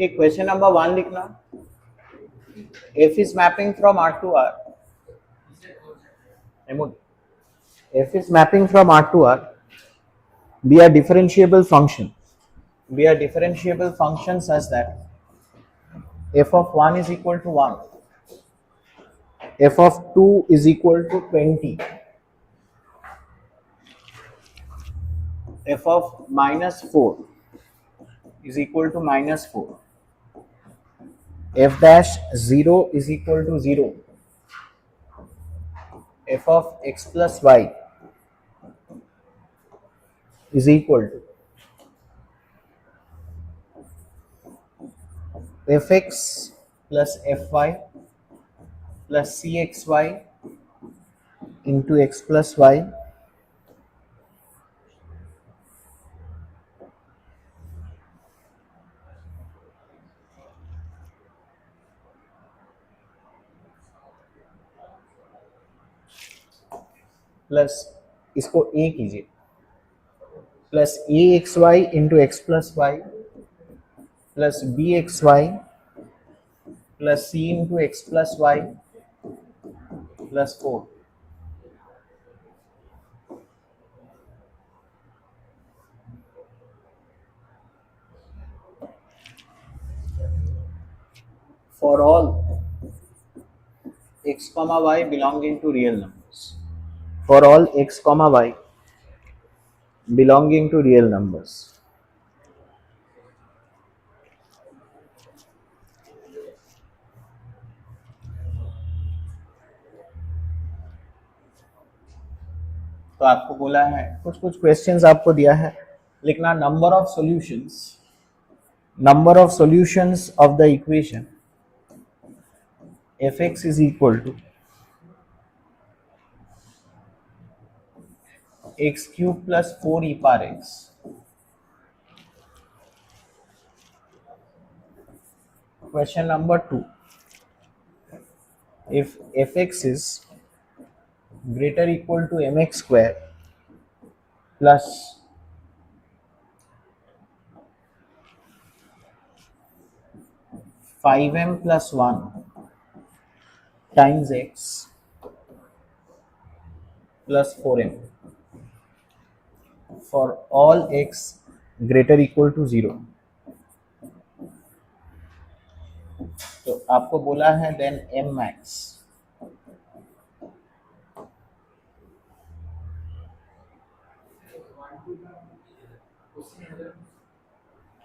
एक question number 1 लिखना. F is mapping from R to R. F is mapping from R to R. Be a differentiable function. Be a differentiable function such that f of 1 is equal to 1, f of 2 is equal to 20, f of minus 4 is equal to minus 4, f dash 0 is equal to 0, f of x plus y is equal to fx plus fy plus cxy into x plus y plus इसको a कीजिए plus a x y into x plus y plus b x y plus c into x plus y plus 4. For all x comma y belonging to real numbers. For all x comma y belonging to real numbers. तो आपको बोला है कुछ कुछ questions आपको दिया है लिखना number of solutions of the equation fx is equal to x cube plus 4 e power x. Question number 2. If fx is greater equal to mx square plus 5m plus 1 times x plus 4m for all x greater equal to 0. तो आपको बोला है then m max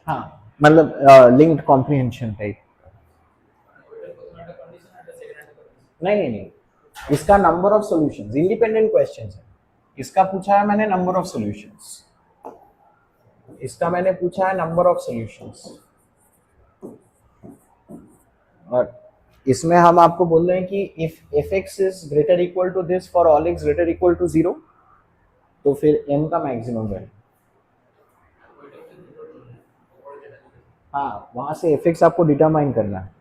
हाँ मतलब linked comprehension type नहीं इसका number of solutions independent questions है. इसका पूछा है मैंने नंबर ऑफ सॉल्यूशंस. इसका मैंने पूछा है नंबर ऑफ सॉल्यूशंस और इसमें हम आपको बोल रहे हैं कि if fx is greater equal to this for all x greater equal to 0 तो फिर m का मैक्सिमम वैल्यू. हाँ वहां से fx आपको डिटरमाइन करना है.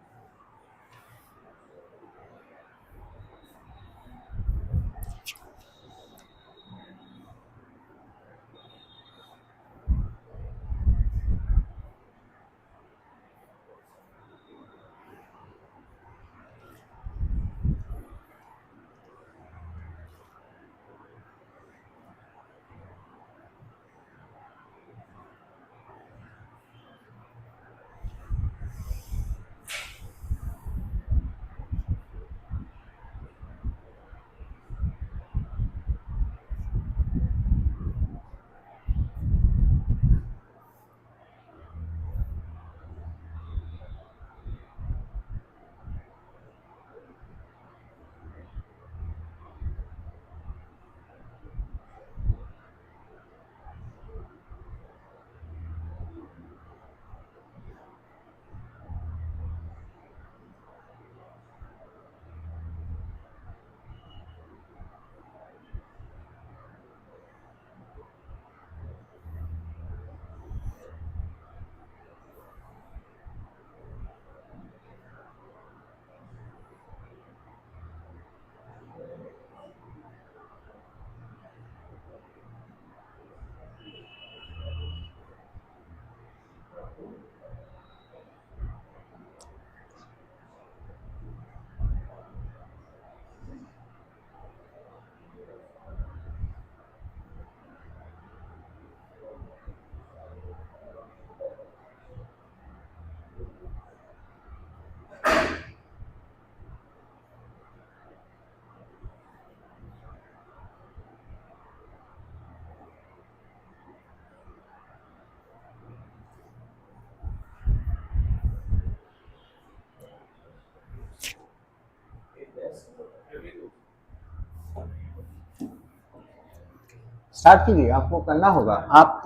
स्टार्ट कीजिए, आपको करना होगा। आप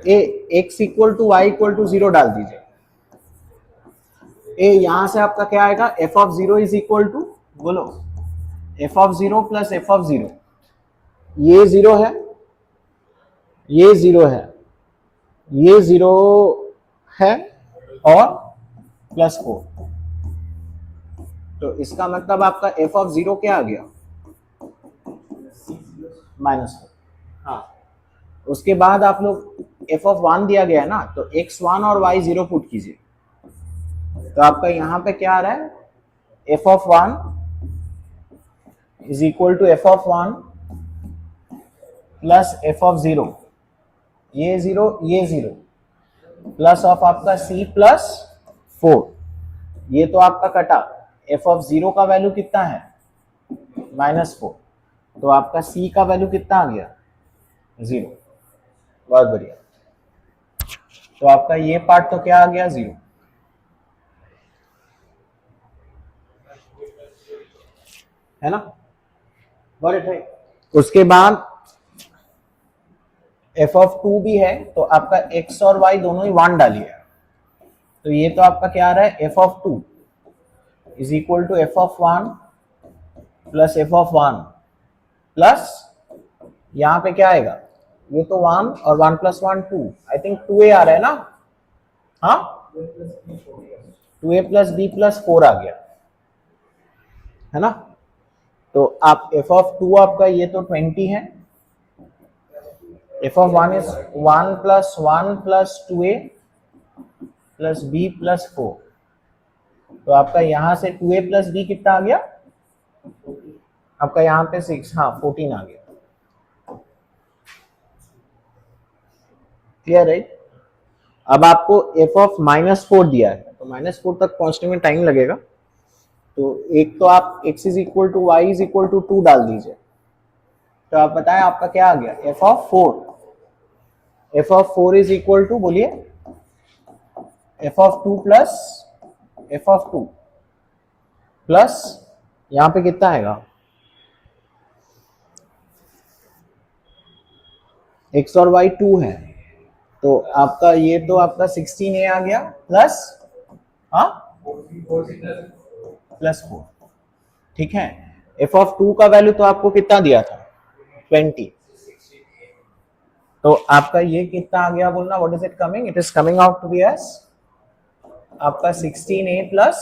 x equal to y equal to 0 डाल दीजिए। यहां से आपका क्या आएगा, f of 0 is equal to, बोलो, f of 0 plus f of 0, ये 0 है, ये 0 है, ये 0 है और प्लस 4, तो इसका मतलब आपका f ऑफ 0 क्या आ गया, -4। हाँ, उसके बाद आप लोग f ऑफ 1 दिया गया है ना, तो x1 और y0 पुट कीजिए, तो आपका यहां पे क्या आ रहा है, f of 1 is equal to f of 1 plus f of 0, ये 0 ये 0, प्लस ऑफ आपका c प्लस 4, ये तो आपका कटा, f ऑफ 0 का वैल्यू कितना है, -4, तो आपका c का वैल्यू कितना आ गया, 0। बहुत बढ़िया, तो आपका ये पार्ट तो क्या आ गया, 0, है ना, गॉट इट। उसके बाद f ऑफ 2 भी है, तो आपका x और y दोनों ही 1 डालिए, तो ये तो आपका क्या आ रहा है, f of 2 is equal to f of 1 plus f of 1 plus, यहाँ पे क्या आएगा, ये तो 1 और 1 प्लस 1 2, आई थिंक 2a आ रहा है ना, हाँ 2a प्लस b प्लस 4 आ गया, है ना, तो आप f ऑफ 2 आपका ये तो 20 है, f of 1 is 1 plus 1 plus 2a plus b plus 4, तो आपका यहां से 2a प्लस b कितना आ गया, आपका यहाँ पे 6, हाँ 14 आ गया, क्लियर है। अब आपको f ऑफ -4 दिया है, तो -4 तक पहुंचने में टाइम लगेगा, तो एक तो आप x is equal to y is equal to 2 डाल दीजिए, तो आप बताएं आपका क्या आ गया, f of 4, f of 4 is equal to, बोलिए, f of 2 plus f of 2 plus, यहां पे कितना आएगा, x और y 2 है, तो आपका ये तो आपका 16a आ गया प्लस, हाँ प्लस 4, ठीक है। f ऑफ 2 का वैल्यू तो आपको कितना दिया था, 20, तो आपका ये कितना आ गया बोलना, what is it coming, it is coming out to be as आपका 16a प्लस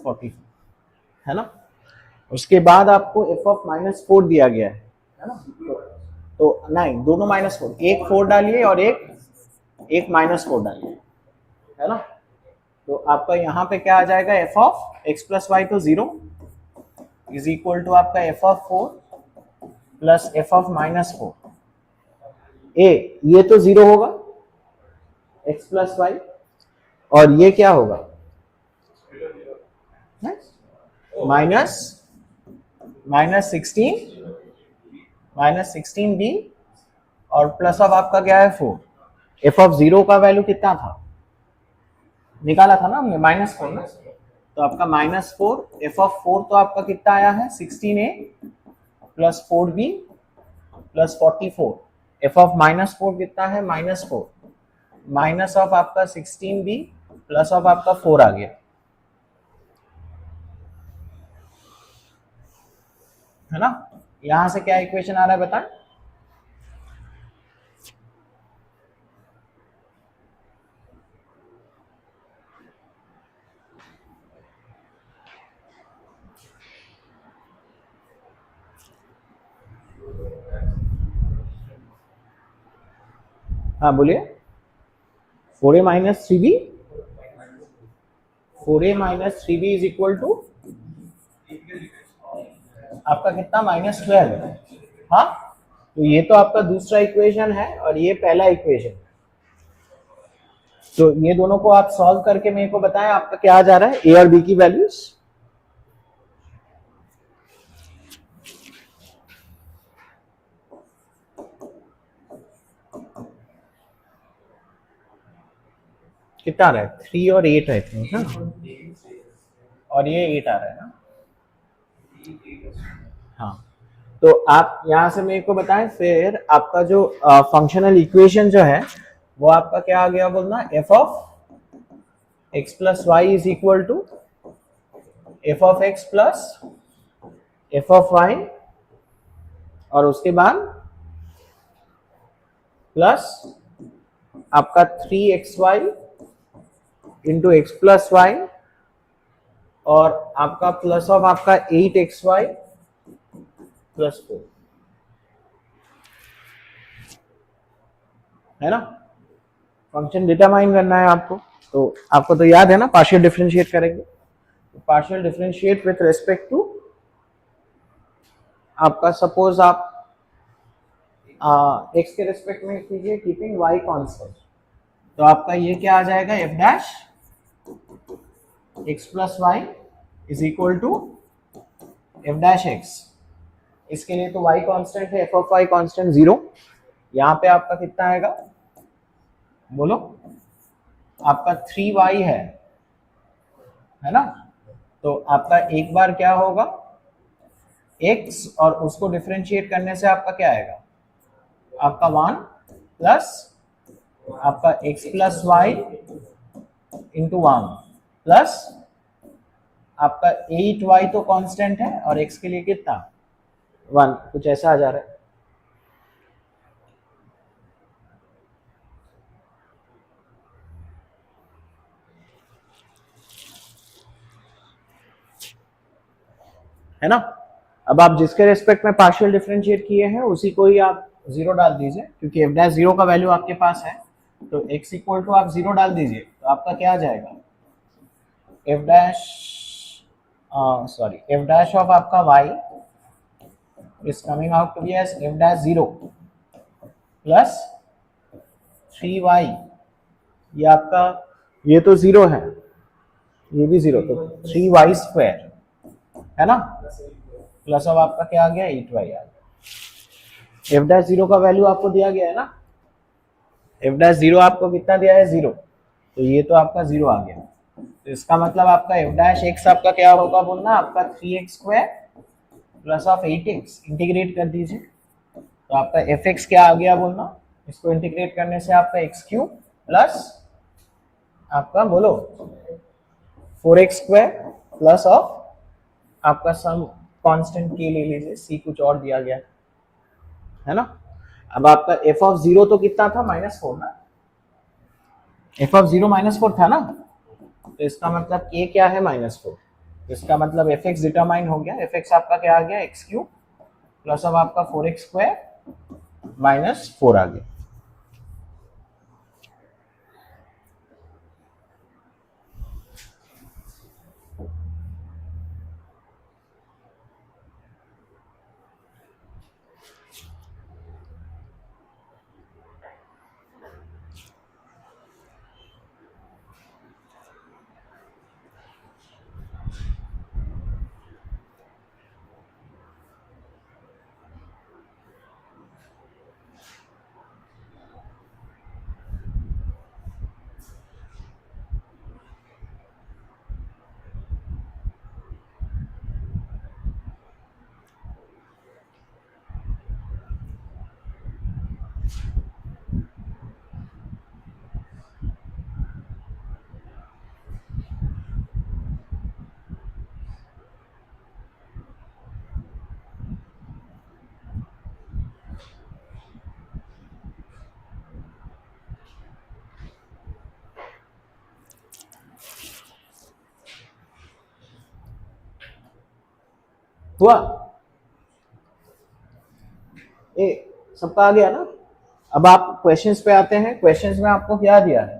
40, है ना। उसके बाद आपको f ऑफ -4 दिया गया है ना, तो नहीं, दोनों -4, एक 4 डालिए और एक -4 डालिए, है ना, तो आपका यहाँ पे क्या आ जाएगा, f of x plus y तो 0 इज इक्वल टू आपका f of 4 plus f of -4, ये तो 0 होगा x प्लस वाई, और ये क्या होगा, -16 b, और प्लस ऑफ आपका क्या है 4, f ऑफ 0 का वैल्यू कितना था, निकाला था ना हमने, -4 ना, तो आपका -4, f ऑफ 4 तो आपका कितना आया है, 16a plus 4b plus 44, f of -4 कितना है, -4, माइनस ऑफ आपका 16b प्लस ऑफ आपका 4 आ गया, है ना। यहां से क्या इक्वेशन आ रहा है बताएं, हाँ बोलिए, 4a minus 3b, 4a minus 3b is equal to आपका कितना, -12, हाँ, तो ये तो आपका दूसरा इक्वेशन है और ये पहला इक्वेशन है, तो ये दोनों को आप सॉल्व करके मेरे को बताएं आपका क्या आ जा रहा है, ए और बी की वैल्यूज, कितना आ रहा है, 3 और 8 आई थिंक, और ये 8 आ रहा है ना, हाँ, तो आप यहां से मेरे को बताएं, फिर आपका जो फंक्शनल इक्वेशन जो है वो आपका क्या आ गया बोलना, f of x plus y is equal to f of x plus f of y, और उसके बाद प्लस आपका 3xy into x plus y, और आपका प्लस ऑफ आपका 8xy प्लस 4, है ना। फंक्शन डिटरमाइन करना है आपको, तो आपको तो याद है ना, पार्शियल डिफरेंशिएट करेंगे। Partial differentiate with respect to आपका, सपोज आप एक्स के रेस्पेक्ट में कीजिए कीपिंग वाई कांस्टेंट, तो आपका ये क्या आ जाएगा, f dash x plus y is equal to f dash x. इसके लिए तो y कांस्टेंट है, एफ ऑफ वाई कांस्टेंट 0, यहां पे आपका कितना आएगा बोलो, आपका 3y है ना। तो आपका एक बार क्या होगा x, और उसको डिफरेंशिएट करने से आपका क्या आएगा, आपका 1 प्लस आपका x plus y into 1 plus आपका 8y तो कांस्टेंट है, और x के लिए कितना 1, कुछ ऐसा आ जा रहा है। है ना। अब आप जिसके रेस्पेक्ट में पार्शियल डिफरेंशिएट किए हैं उसी को ही आप 0 डाल दीजिए, क्योंकि एफ डैश 0 का वैल्यू आपके पास है, तो x इक्वल टू आप 0 डाल दीजिए, तो आपका क्या आ जाएगा, f dash f dash of आपका y is coming out to be as f dash 0 plus 3y, ये आपका, ये तो 0 है, ये भी 0, तो 3y स्क्वायर, है ना, प्लस अब आपका क्या आ गया, 8y आ गया। एफ डैश 0 का वैल्यू आपको दिया गया है ना, एफ डैश 0 आपको कितना दिया है, 0, तो ये तो आपका 0 आ गया। तो इसका मतलब आपका एफ डैश एक्स आपका क्या होगा बोलना, आपका 3x square plus of 8x, integrate कर दीजिए, तो आपका एफ एक्स क्या आ गया बोलना, इसको इंटीग्रेट करने से आपका एक्स क्यूब प्लस आपका बोलो 4x स्क्वायर प्लस ऑफ आपका सम कांस्टेंट के ले लीजिए, सी कुछ और दिया गया है ना। अब आपका एफ ऑफ 0 तो कितना था, -4 ना, एफ ऑफ 0 -4 था ना, तो इसका मतलब k क्या है, -4, इसका मतलब एफ एक्स डिटरमाइन हो गया, एफ एक्स आपका क्या आ गया, एक्स क्यूब प्लस अब आपका 4x स्क्वायर -4 आ गया। हुआ, ए सबका आ गया ना। अब आप क्वेश्चंस पे आते हैं, क्वेश्चंस में आपको क्या दिया है,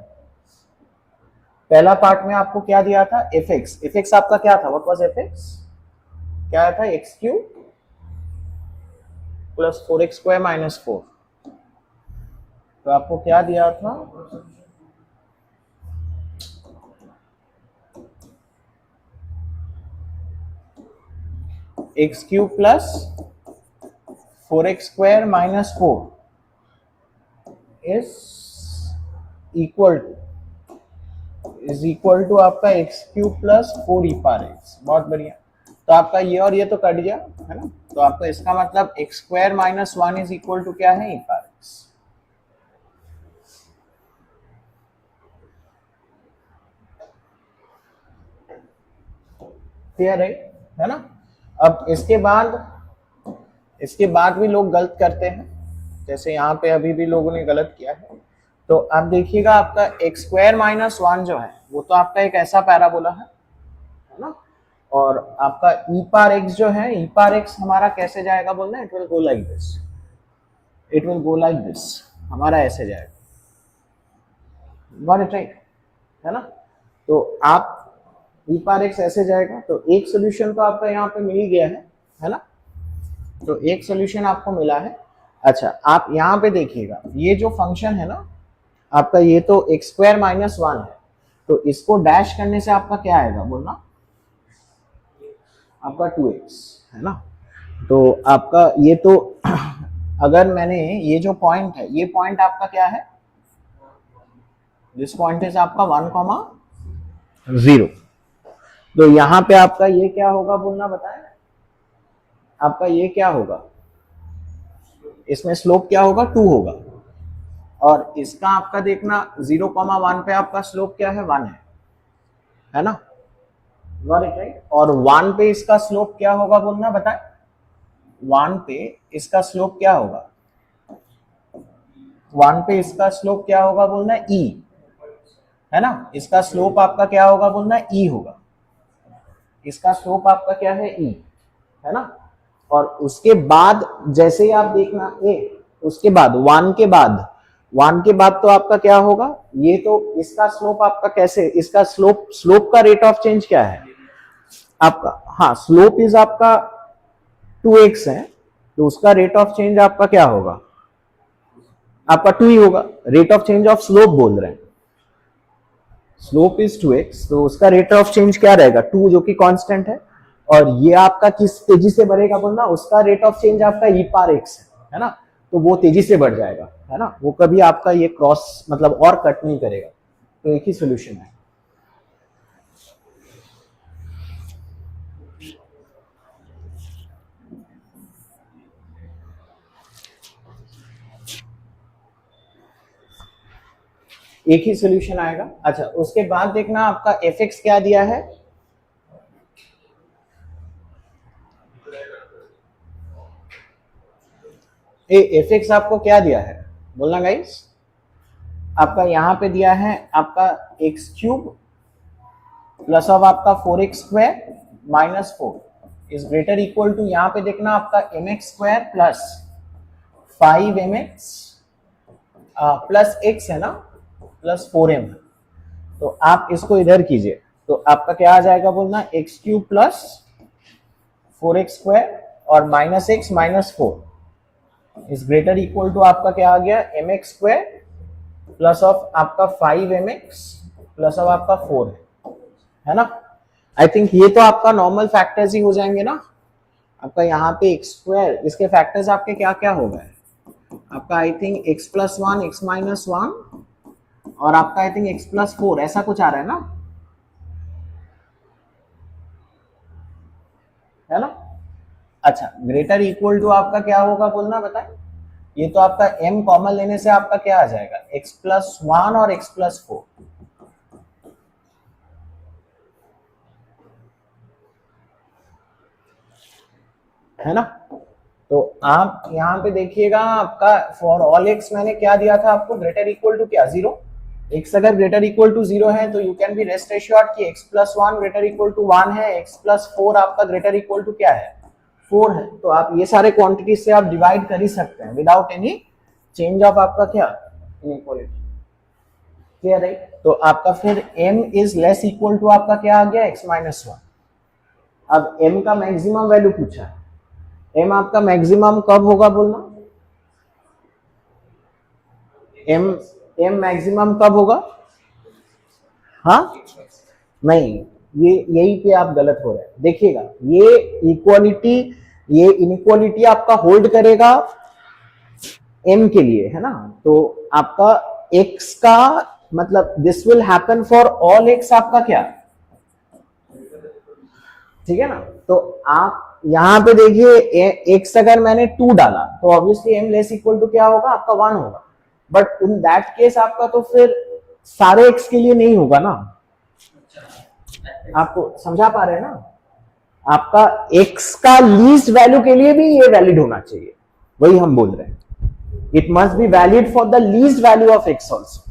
पहला पार्ट में आपको क्या दिया था, एफ एक्स आपका क्या था, व्हाट वाज एफ एक्स, क्या था, x cube plus 4x square -4, तो आपको क्या दिया था, x cube plus 4x square -4 is equal to आपका x cube plus 4 e power x. बहुत बढ़िया, तो आपका ये और ये तो कट गया है ना, तो आपको इसका मतलब x square minus one is equal to क्या है, ई पावर एक्स। क्लियर है ना। अब इसके बाद भी लोग गलत करते हैं, जैसे यहाँ पे अभी भी लोगों ने गलत किया है। तो आप देखिएगा आपका एक्स स्क्वायर माइनस वन जो है वो तो आपका एक ऐसा पैराबोला है ना, और आपका ई पावर एक्स जो है, ई पावर एक्स हमारा कैसे जाएगा बोलना, it will go like this, it will go like this, हमारा ऐसे जाएगा, गॉट इट राइट, है ना। तो आप ई पावर एक्स ऐसे जाएगा, तो एक सोल्यूशन तो आपका यहाँ पे मिल गया है ना, तो एक सोल्यूशन आपको मिला है। अच्छा आप यहाँ पे देखिएगा, ये जो फंक्शन है ना आपका, ये तो एक्स स्क्वायर माइनस वन है, तो इसको डैश करने से आपका क्या आएगा बोलना, आपका 2x है ना। तो आपका ये तो अगर मैंने ये जो पॉइंट है, ये पॉइंट आपका क्या है, दिस पॉइंट इज आपका 1,0, तो यहाँ पे आपका ये क्या होगा बोलना बताएं, आपका ये क्या होगा, इसमें स्लोप क्या होगा, 2 होगा, और इसका आपका देखना 0,1 पे आपका स्लोप क्या है, 1 है ना, गॉट इट राइट। और 1 पे इसका स्लोप क्या होगा बोलना बताएं, 1 पे इसका स्लोप क्या होगा, 1 पे इसका स्लोप क्या होगा बोलना, e है ना, इसका स्लोप आपका क्या होगा बोलना, e होगा, इसका स्लोप आपका क्या है, e है ना। और उसके बाद जैसे ही आप देखना उसके बाद 1 के बाद तो आपका क्या होगा, ये तो इसका स्लोप आपका कैसे, इसका स्लोप का रेट ऑफ चेंज क्या है आपका, हाँ स्लोप इज आपका 2x है, तो उसका रेट ऑफ चेंज आपका क्या होगा, आपका 2 ही होगा, rate of change of slope बोल रहे हैं, स्लोप इज 2x, तो उसका रेट ऑफ चेंज क्या रहेगा, 2 जो कि कांस्टेंट है, और ये आपका किस तेजी से बढ़ेगा बोलना, उसका रेट ऑफ चेंज आपका ई पावर एक्स है ना, तो वो तेजी से बढ़ जाएगा है ना, वो कभी आपका ये क्रॉस मतलब और कट नहीं करेगा, तो एक ही सोल्यूशन है। एक ही सोल्यूशन आएगा। अच्छा उसके बाद देखना आपका एफ एक्स क्या दिया है, एफ एक्स आपको क्या दिया है बोलना गाइस, आपका यहां पे दिया है आपका एक्स क्यूब प्लस ऑफ आपका 4x square minus 4 is greater equal to, यहां पे देखना आपका m x square plus 5mx plus x है ना, प्लस 4m, तो आप इसको इधर कीजिए, तो आपका क्या आ जाएगा बोलना, x cube plus 4x square और minus x minus 4 is greater equal to आपका क्या आ गया, m x square plus of आपका 5mx प्लस ऑफ आपका 4 है ना। आई थिंक ये तो आपका नॉर्मल फैक्टर्स ही हो जाएंगे ना, आपका यहाँ पे एक्स स्क्वायर, इसके फैक्टर्स आपके क्या क्या हो गए आपका, I think x plus one, x minus one, और आपका आई थिंक एक्स प्लस 4, ऐसा कुछ आ रहा है ना, है ना। अच्छा ग्रेटर इक्वल टू आपका क्या होगा बोलना बताएं, ये तो आपका m कॉमन लेने से आपका क्या आ जाएगा, x प्लस 1 और x प्लस 4, है ना। तो आप यहाँ पे देखिएगा आपका फॉर ऑल x मैंने क्या दिया था आपको, ग्रेटर इक्वल टू क्या, 0, x अगर ग्रेटर इक्वल टू 0 है तो you can be rest assured कि x plus 1 greater equal to 1 है, x प्लस 4 आपका ग्रेटर इक्वल टू क्या है, 4 है, तो आप ये सारे क्वांटिटी से आप डिवाइड कर ही सकते हैं विदाउट एनी चेंज ऑफ आपका क्या, इनइक्वालिटी, क्लियर है। तो आपका फिर m is less equal to आपका क्या आ गया, x माइनस 1। अब m का मैक्सिमम वैल्यू पूछा है, m आपका मैक्सिमम कब होगा बोलना, m मैक्सिमम कब होगा, हाँ नहीं, ये यही पे आप गलत हो रहे हैं, देखिएगा ये इनइक्वालिटी आपका होल्ड करेगा m के लिए है ना, तो आपका x का मतलब this will happen for all x आपका क्या, ठीक है ना। तो आप यहाँ पे देखिए एक्स अगर मैंने 2 डाला तो obviously m less equal to क्या होगा, आपका 1 होगा, बट इन दैट केस आपका तो फिर सारे एक्स के लिए नहीं होगा ना। आपको समझा पा रहे हैं ना, आपका एक्स का लीस्ट वैल्यू के लिए भी ये वैलिड होना चाहिए, वही हम बोल रहे हैं, it must be valid for the least value of x also,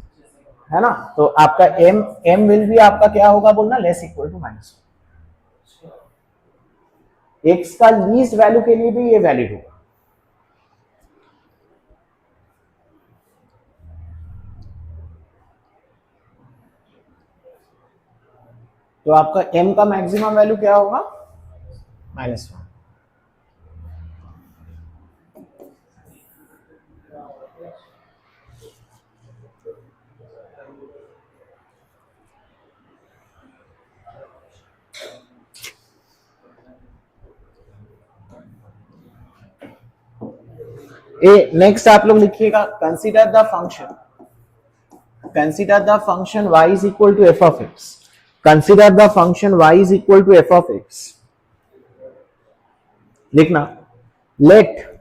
है ना। तो आपका एम एम विल भी आपका क्या होगा बोलना, less equal to minus, x का लीस्ट वैल्यू के लिए भी ये वैलिड होगा। तो आपका m का मैक्सिमम वैल्यू क्या होगा, -1। ए नेक्स्ट आप लोग लिखिएगा, consider the function y is equal to f of x, consider the function y is equal to f of x, लिखना लेट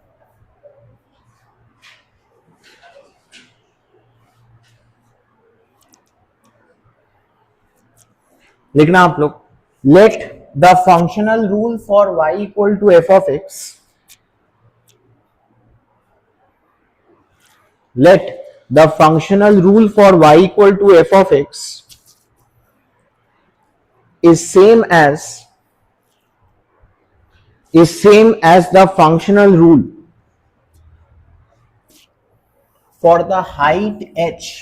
लिखना आप लोग, let the functional rule for y equal to f of x, let the functional rule for y equal to f of x is same as the functional rule for the height h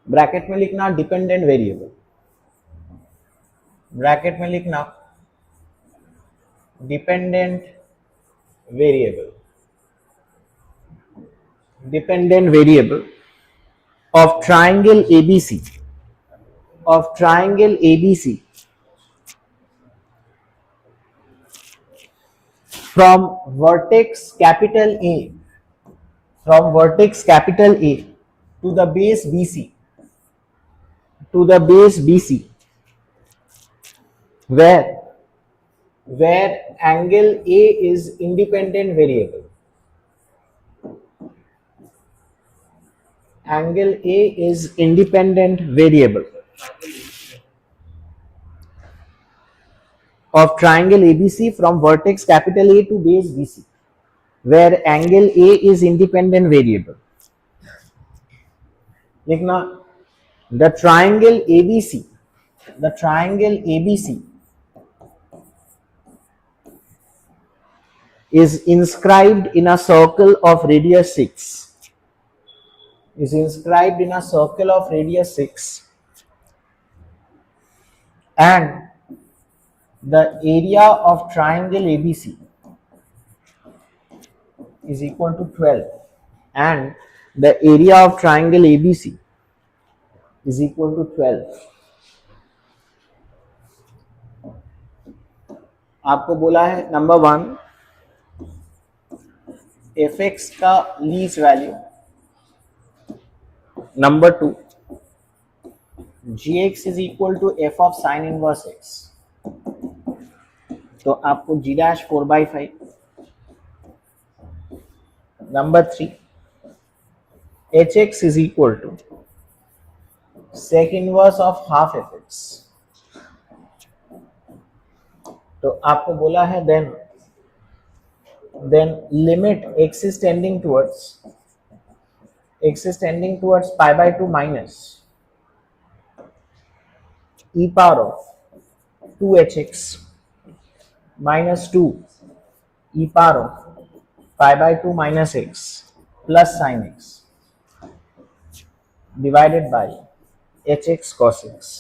bracket में लिखना dependent variable, bracket में लिखना dependent variable of triangle ABC from vertex capital A to the base BC where angle A is independent variable. Angle A is independent variable of triangle ABC from vertex capital A to base BC, where angle A is independent variable. लिखना the triangle ABC is inscribed in a circle of radius 6, and the area of triangle ABC is equal to 12, and the area of triangle ABC is equal to 12. आपको बोला है number 1 f x का least value, number 2 g x is equal to f of sine inverse x, तो आपको g dash 4/5, number 3 h x is equal to sec inverse of half f x, तो आपको बोला है then limit x is tending towards pi/2 minus e power of 2hx minus 2 e power of pi/2 minus x plus sin x divided by hx cos x.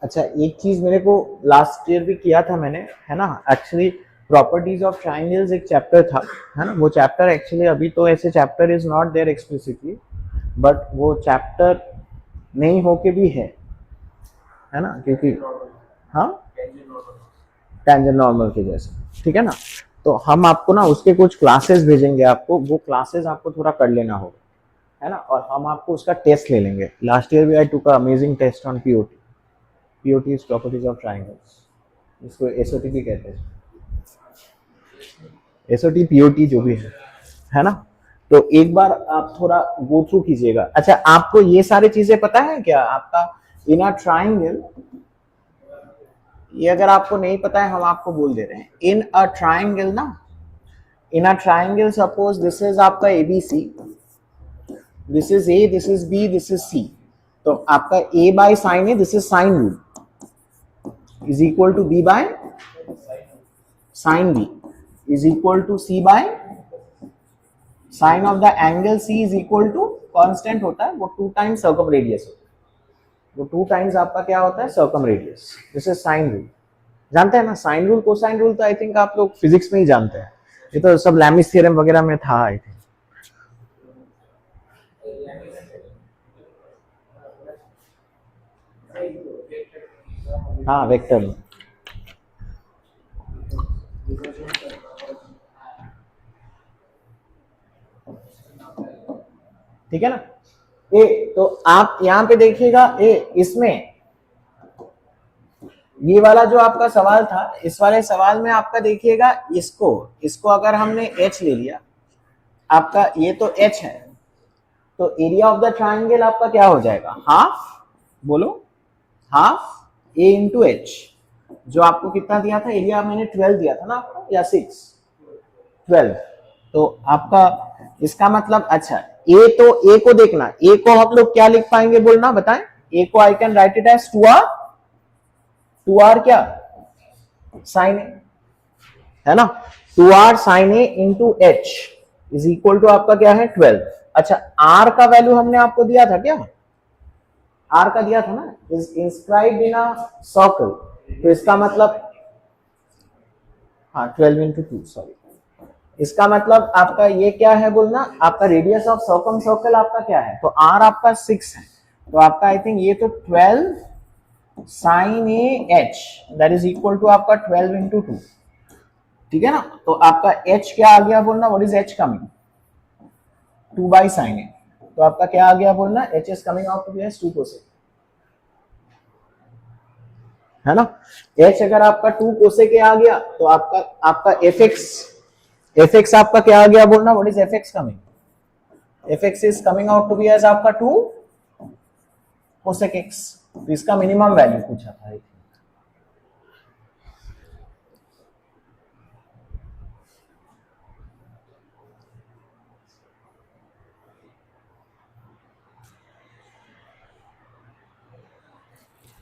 अच्छा, एक चीज मेरे को last year भी किया था मैंने, है ना, एक्चुअली प्रॉपर्टीज ऑफ ट्राइंगल्स एक चैप्टर था, है ना, वो चैप्टर एक्चुअली अभी तो ऐसे chapter is not there explicitly, but वो चैप्टर नहीं होके भी है ना, क्योंकि हाँ टेंजेंट नॉर्मल के जैसे, ठीक है ना। तो हम आपको ना उसके कुछ क्लासेस भेजेंगे आपको, वो क्लासेस आपको थोड़ा कर लेना होगा, है ना, और हम आपको उसका टेस्ट ले लेंगे। लास्ट ईयर भी I took a amazing test on POT. POT is properties of triangles, इसको एसओटी भी कहते हैं, एसओटी पीओटी जो भी है ना। तो एक बार आप थोड़ा गो थ्रू कीजिएगा। अच्छा, आपको ये सारी चीजें पता है क्या आपका इन अ ट्राइंगल, ये अगर आपको नहीं पता है हम आपको बोल दे रहे हैं। इन अ ट्राइंगल ना, in a triangle suppose this is आपका ABC, this is A, this is B, this is C. तो आपका A by sine A, this is sine rule, is equal to B by sine B, is equal to C by sine of the angle C, is equal to constant होता है वो 2 times circum radius होता है, वो 2 times आपका क्या होता है circum radius. This is sine rule, जानते हैं ना साइन रूल कोसाइन रूल, तो आई थिंक आप लोग फिजिक्स में ही जानते हैं, ये तो सब लैमिस थ्योरम वगैरह में था आई थिंक। हाँ वेक्टर में, ठीक है ना। ए तो आप यहां पे देखिएगा, ए इसमें ये वाला जो आपका सवाल था, इस वाले सवाल में आपका देखिएगा, इसको इसको अगर हमने एच ले लिया, आपका ये तो एच है, तो एरिया ऑफ द ट्राइंगल आपका क्या हो जाएगा, हाफ, बोलो हाफ ए इंटू एच। जो आपको कितना दिया था एरिया, मैंने 12 दिया था ना आपको, या 6, 12। तो आपका इसका मतलब, अच्छा ए, तो ए को देखना, ए को हम लोग क्या लिख पाएंगे बोलना, बताएं। ए को I can write it as 2r क्या साइन ए, है ना, 2r sine a into h is equal to आपका क्या है 12। अच्छा, r का वैल्यू हमने आपको दिया था क्या, r का दिया था ना, is inscribed in a circle, तो इसका मतलब हाँ 12 इंटू 2, सॉरी, इसका मतलब आपका ये क्या है बोलना, आपका रेडियस ऑफ सर्कम सर्कल आपका क्या है, तो r आपका 6 है, तो आपका आई थिंक ये तो 12 sine a h that is equal to आपका 12 इंटू 2, ठीक है ना। तो आपका h क्या आ गया बोलना, what is h coming, 2 by sine A, तो आपका क्या आ गया बोलना, h is coming out to be as 2 cosec, है ना। h अगर आपका 2 कोसेक आ गया, तो आपका आपका fx आपका क्या आ गया बोलना, what is fx coming, fx is coming out to be as आपका 2 कोसेक x। तो इसका मिनिमम वैल्यू पूछा था,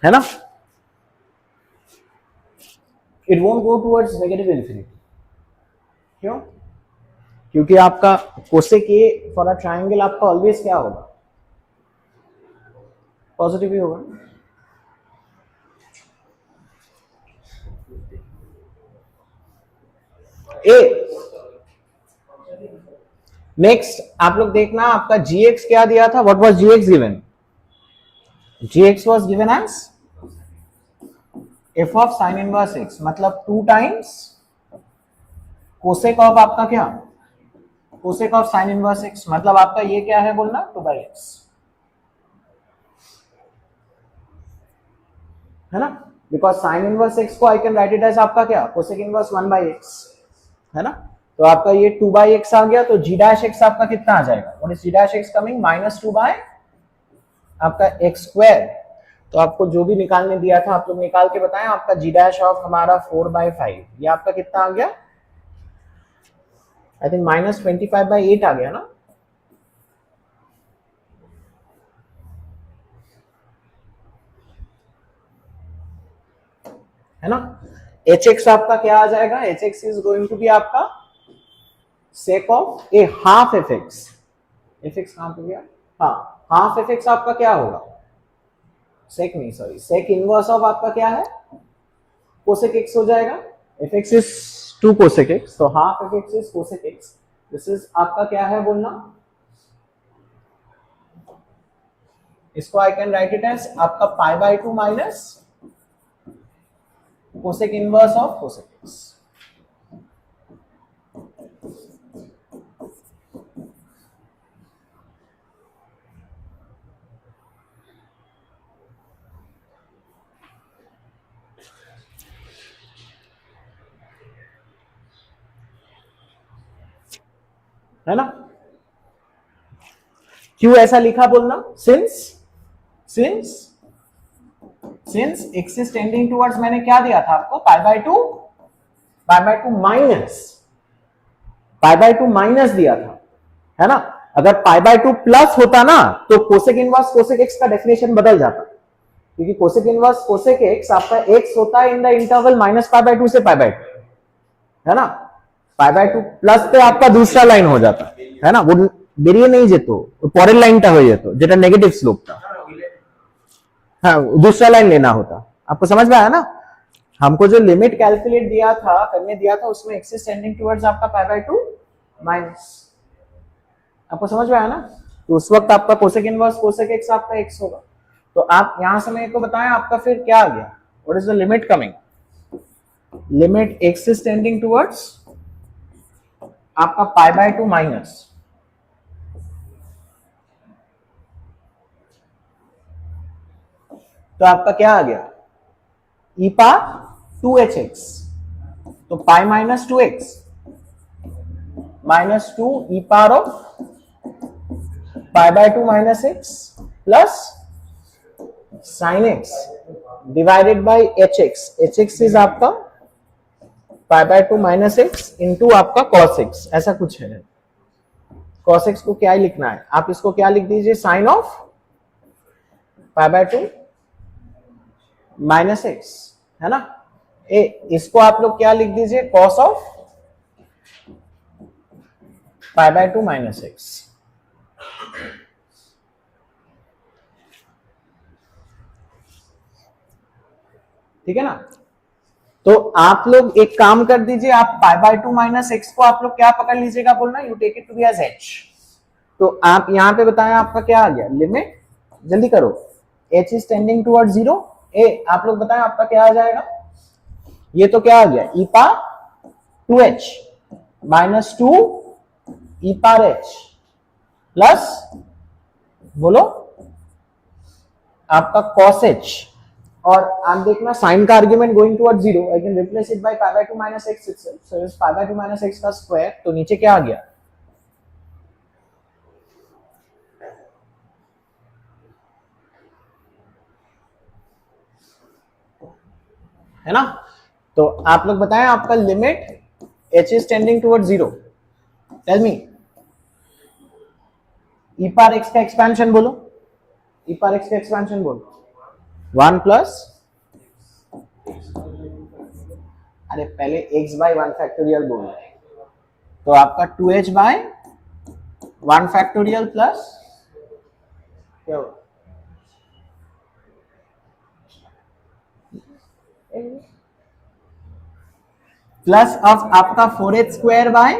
है ना। It won't go towards negative infinity, क्यों, क्योंकि आपका cosec A for a triangle आपका ऑलवेज क्या होगा, पॉजिटिव ही होगा। ए नेक्स्ट आप लोग देखना, आपका gx क्या दिया था, what was gx given, gx was given as f of sin inverse x, मतलब 2 टाइम्स कोसेक ऑफ आपका क्या, cosec of sin inverse x, मतलब आपका ये क्या है बोलना 2/x, है ना, बिकॉज sin इनवर्स x को I can write it as आपका क्या, कोसेक इनवर्स 1/x, है ना। तो आपका ये 2/x आ गया, तो g डैश x आपका कितना आ जाएगा, what is g dash x coming, -2 by आपका x स्क्वायर। तो आपको जो भी निकालने दिया था आप लोग निकाल के बताएं, आपका g डैश ऑफ हमारा 4/5, ये आपका कितना आ गया, आई थिंक -25/8 आ गया ना, है ना। hx आपका क्या आ जाएगा, hx is going to be आपका sec of a half fx, fx कहां पे गया, हाँ हाफ fx आपका क्या होगा, सेक नहीं, सॉरी, सेक इनवर्स ऑफ आपका क्या है, कोसेक एक्स हो जाएगा. F x is 2 cosec x, तो half f x is cosec x. This is आपका क्या है बोलना, इसको I can write it as आपका pi by 2 minus cosec inverse of cosec x. है ना. क्यों ऐसा लिखा बोलना, since x is tending towards, मैंने क्या दिया था आपको, पाई बाय 2 माइनस दिया था, है ना. अगर पाई बाय 2 प्लस होता ना तो कोसेक इनवर्स कोसेक एक्स का डेफिनेशन बदल जाता, क्योंकि कोसेक इनवर्स कोसेक एक्स आपका एक्स होता है in the interval minus pi by 2 से पाई बाय 2, है ना. पाई बाय 2 प्लस पे आपका दूसरा लाइन हो जाता है ना, वो बेरिए नहीं जेतो परेर लाइनটা হয়ে যেত যেটা नेगेटिव स्लोप था, हाँ दूसरा लाइन लेना होता. आपको समझ में आया ना. हमको जो लिमिट कैलकुलेट दिया था, करने दिया था, उसमें एक्स इज टेंडिंग टुवर्ड्स आपका पाई बाय 2 माइनस. आपको समझ में आया ना. तो उस वक्त आपका कोसेक इनवर्स कोसेक एक्स आपका एक्स होगा. तो आप यहां से मेरे को बताएं आपका फिर क्या आ गया, what is the limit coming, limit x is tending towards आपका पाई बाय 2 माइनस, तो आपका क्या आ गया, ई पावर 2hx, तो pi minus 2x minus 2 e power of pi by 2 minus x plus sine x divided by hx is आपका pi by 2 minus x into आपका cos x, ऐसा कुछ है. cos x को क्या ही लिखना है, आप इसको क्या लिख दीजिए, sine of pi by 2 minus x, है ना. इसको आप लोग क्या लिख दीजिए, cos of pi by 2 minus x. ठीक है ना. तो आप लोग एक काम कर दीजिए, आप पाई बाय 2 माइनस एक्स को आप लोग क्या पकड़ लीजिएगा बोलना, you take it to be as h. तो आप यहां पे बताएं आपका क्या आ गया, लिमिट जल्दी करो, एच इज टेंडिंग टुवर्ड 0, आप लोग बताएं आपका क्या आ जाएगा, ये तो क्या आ गया, ई power 2h minus 2 e power h plus बोलो आपका cos h, और आप देखना साइन का argument going toward 0, I can replace it by pi by 2 minus x itself, so is pi by 2 minus x का स्क्वायर, तो नीचे क्या आ गया, है ना. तो आप लोग बताएं आपका limit h is tending toward 0, tell me, e power x का एक्सपेंशन बोलो, ई पावर x का एक्सपेंशन बोलो, 1 प्लस, अरे पहले x बाय 1 फैक्टोरियल बोलो, तो आपका 2h बाय 1 फैक्टोरियल प्लस क्या होगा, प्लस ऑफ आपका 4h स्क्वायर बाय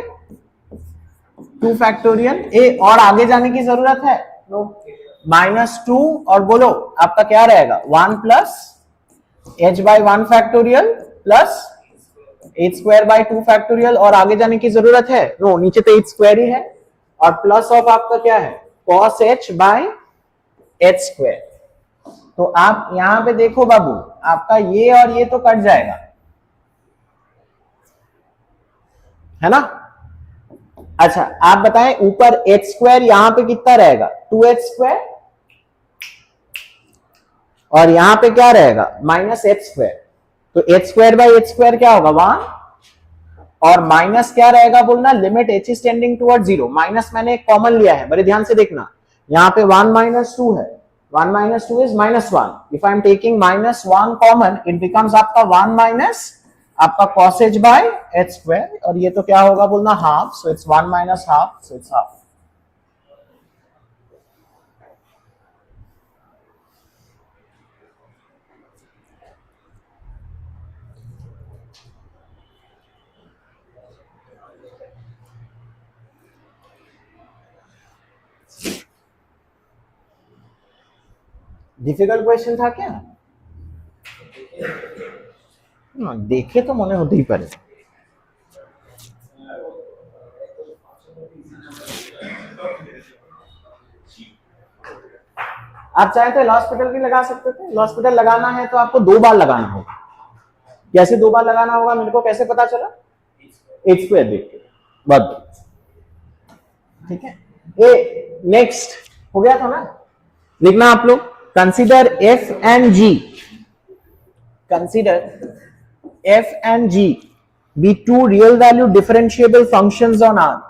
2 फैक्टोरियल, ए और आगे जाने की जरूरत है, नो, माइनस 2 और बोलो आपका क्या रहेगा, 1 plus h by 1 factorial plus h square by 2 factorial, और आगे जाने की जरूरत है, नो, नीचे तो h स्क्वायर ही है, और प्लस ऑफ आपका क्या है, cos h by h square. तो आप यहां पे देखो बाबू, आपका ये और ये तो कट जाएगा, है ना. अच्छा आप बताएं ऊपर h स्क्वायर यहां पे कितना रहेगा, 2h स्क्वायर, और यहां पे क्या रहेगा, माइनस h स्क्वायर, तो h square bye h square क्या होगा, 1, और माइनस क्या रहेगा बोलना, limit h is tending toward 0, minus मैंने एक कॉमन लिया है, बड़े ध्यान से देखना, यहां पे 1 माइनस 2 है, 1 minus 2 is minus 1. If I am taking minus 1 common, it becomes आपका 1 minus आपका cos h by h square, और ये तो क्या होगा बोलना, half, so it's 1 minus half, so it's half. Difficult question था क्या? ना देखे तो मने होते ही पारे। आप चाहे तो हॉस्पिटल भी लगा सकते थे। हॉस्पिटल लगाना है तो आपको 2 बार लगाना होगा। कैसे 2 बार लगाना होगा मेरे को कैसे पता चला? एच स्क्वायर देख के बस। ठीक है, ए नेक्स्ट हो गया था ना? लिखना आप लोग, consider f and g, consider f and g be two real value differentiable functions on R.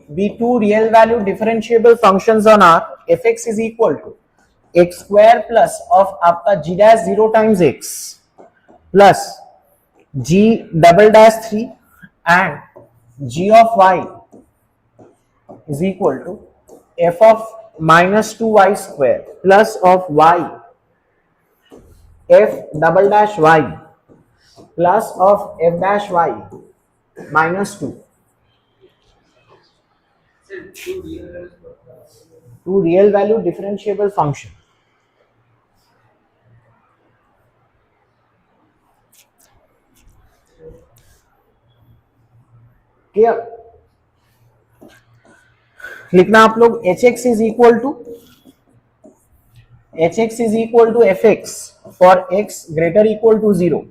Be two real value differentiable functions on R. Fx is equal to x square plus of आपका g dash 0 times x plus g double dash 3 and g of y is equal to f of minus 2y square plus of y f double dash y plus of f dash y minus 2. Two real value differentiable function. Clear? लिखना आप लोग hx is equal to fx for x greater equal to 0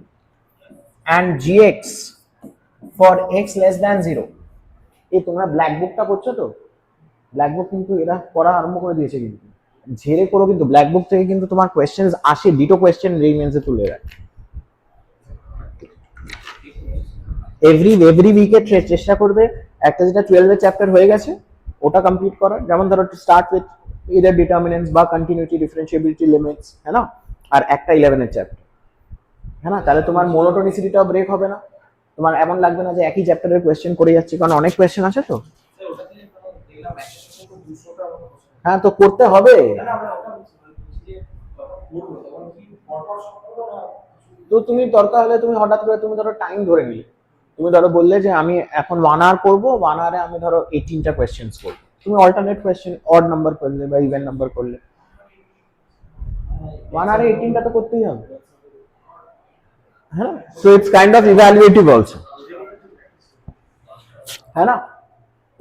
and gx for x less than 0. এই তোমরা black বুকটা করছো তো? Black বুক কিন্তু এরা পড়া আরম্ভ করে দিয়েছে, কিন্তু ঝেড়ে করো, কিন্তু ব্ল্যাক বুক থেকে কিন্তু তোমার কোয়েশ্চেন্স আসে, ডিটো কোয়েশ্চেন রেইমেন্সে তুলে রাখ। এভরি উইকে চেষ্টা করবে একটা যেটা 12 এর চ্যাপ্টার হয়ে গেছে ওটা কমপ্লিট করার। যেমন ধরো স্টার্ট উইথ ইদার ডিটারমিনেন্টস বা কন্টিনিউটি, ডিফারেন্সিয়েবিলিটি, লিমিটস, হ্যাঁ না, আর একটা 11 এর চ্যাপ্টার, হ্যাঁ না, তাহলে তোমার মোনোটোনিসিটিটাও ব্রেক হবে না, তোমার এমন লাগবে না যে একই চ্যাপ্টারের কোয়েশ্চেন করে যাচ্ছি, কারণ অনেক কোয়েশ্চেন আছে তো। হ্যাঁ তো করতে হবে, তো তুমি দরকার হলে তুমি হঠাৎ করে তুমি ধরো টাইম ধরে নিলে, তুমি ধরো বললে যে আমি এখন 1 আওয়ার করবো, 1 আওয়ারে আমি ধরো 18টা কোয়েশ্চেন্স করবো, তুমি অল্টারনেট কোয়েশ্চেন অড নাম্বার করলে বা ইভেন নাম্বার করলে 1 আওয়ারে 18টা তো করতেই হবে, হ্যাঁ। So it's kind of evaluative also, হ্যাঁ না।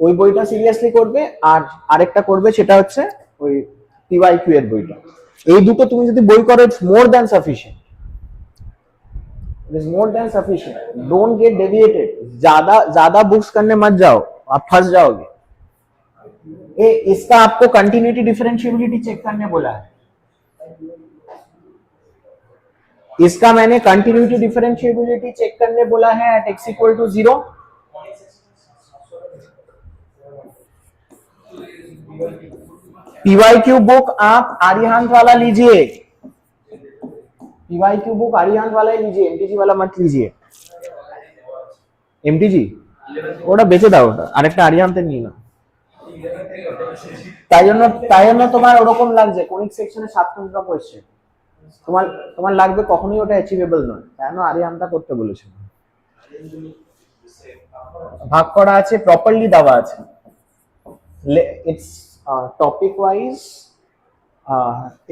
ওই বইটা সিরিয়াসলি করবে, আর আরেকটা করবে সেটা হচ্ছে ওই পিওয়াইকিউ এর বইটা। এই দুটো তুমি যদি বই করো it's more than sufficient, it is more than sufficient. Don't get deviated, ज्यादा ज्यादा बुक्स करने मत जाओ, आप फंस जाओगे। ए इसका आपको कंटिन्यूटी डिफरेंशिएबिलिटी चेक करने बोला है, इसका मैंने कंटिन्यूटी डिफरेंशिएबिलिटी चेक करने बोला है at x equal to 0। PYQ book आप आर्यहांत वाला लीजिए, पीवाईक्यू बुक आर्यहांत वाला ही लीजिए, एमटीजी वाला मत लीजिए। एमटीजी ওটা বেচে দাও, ওটা আরেকটা আরিয়ান্তের নিয়ে না। তাই জন্য তোমার ওরকম লাগছে কোনিক সেকশনে 7টা কোশ্চেন, তোমার লাগবে কখনোই ওটা অ্যাচিভেবল নয়, তাই জন্য আরিয়ান্তা করতে বলেছে। ভাগ করা আছে, প্রপারলি দেওয়া আছে, it's topic wise,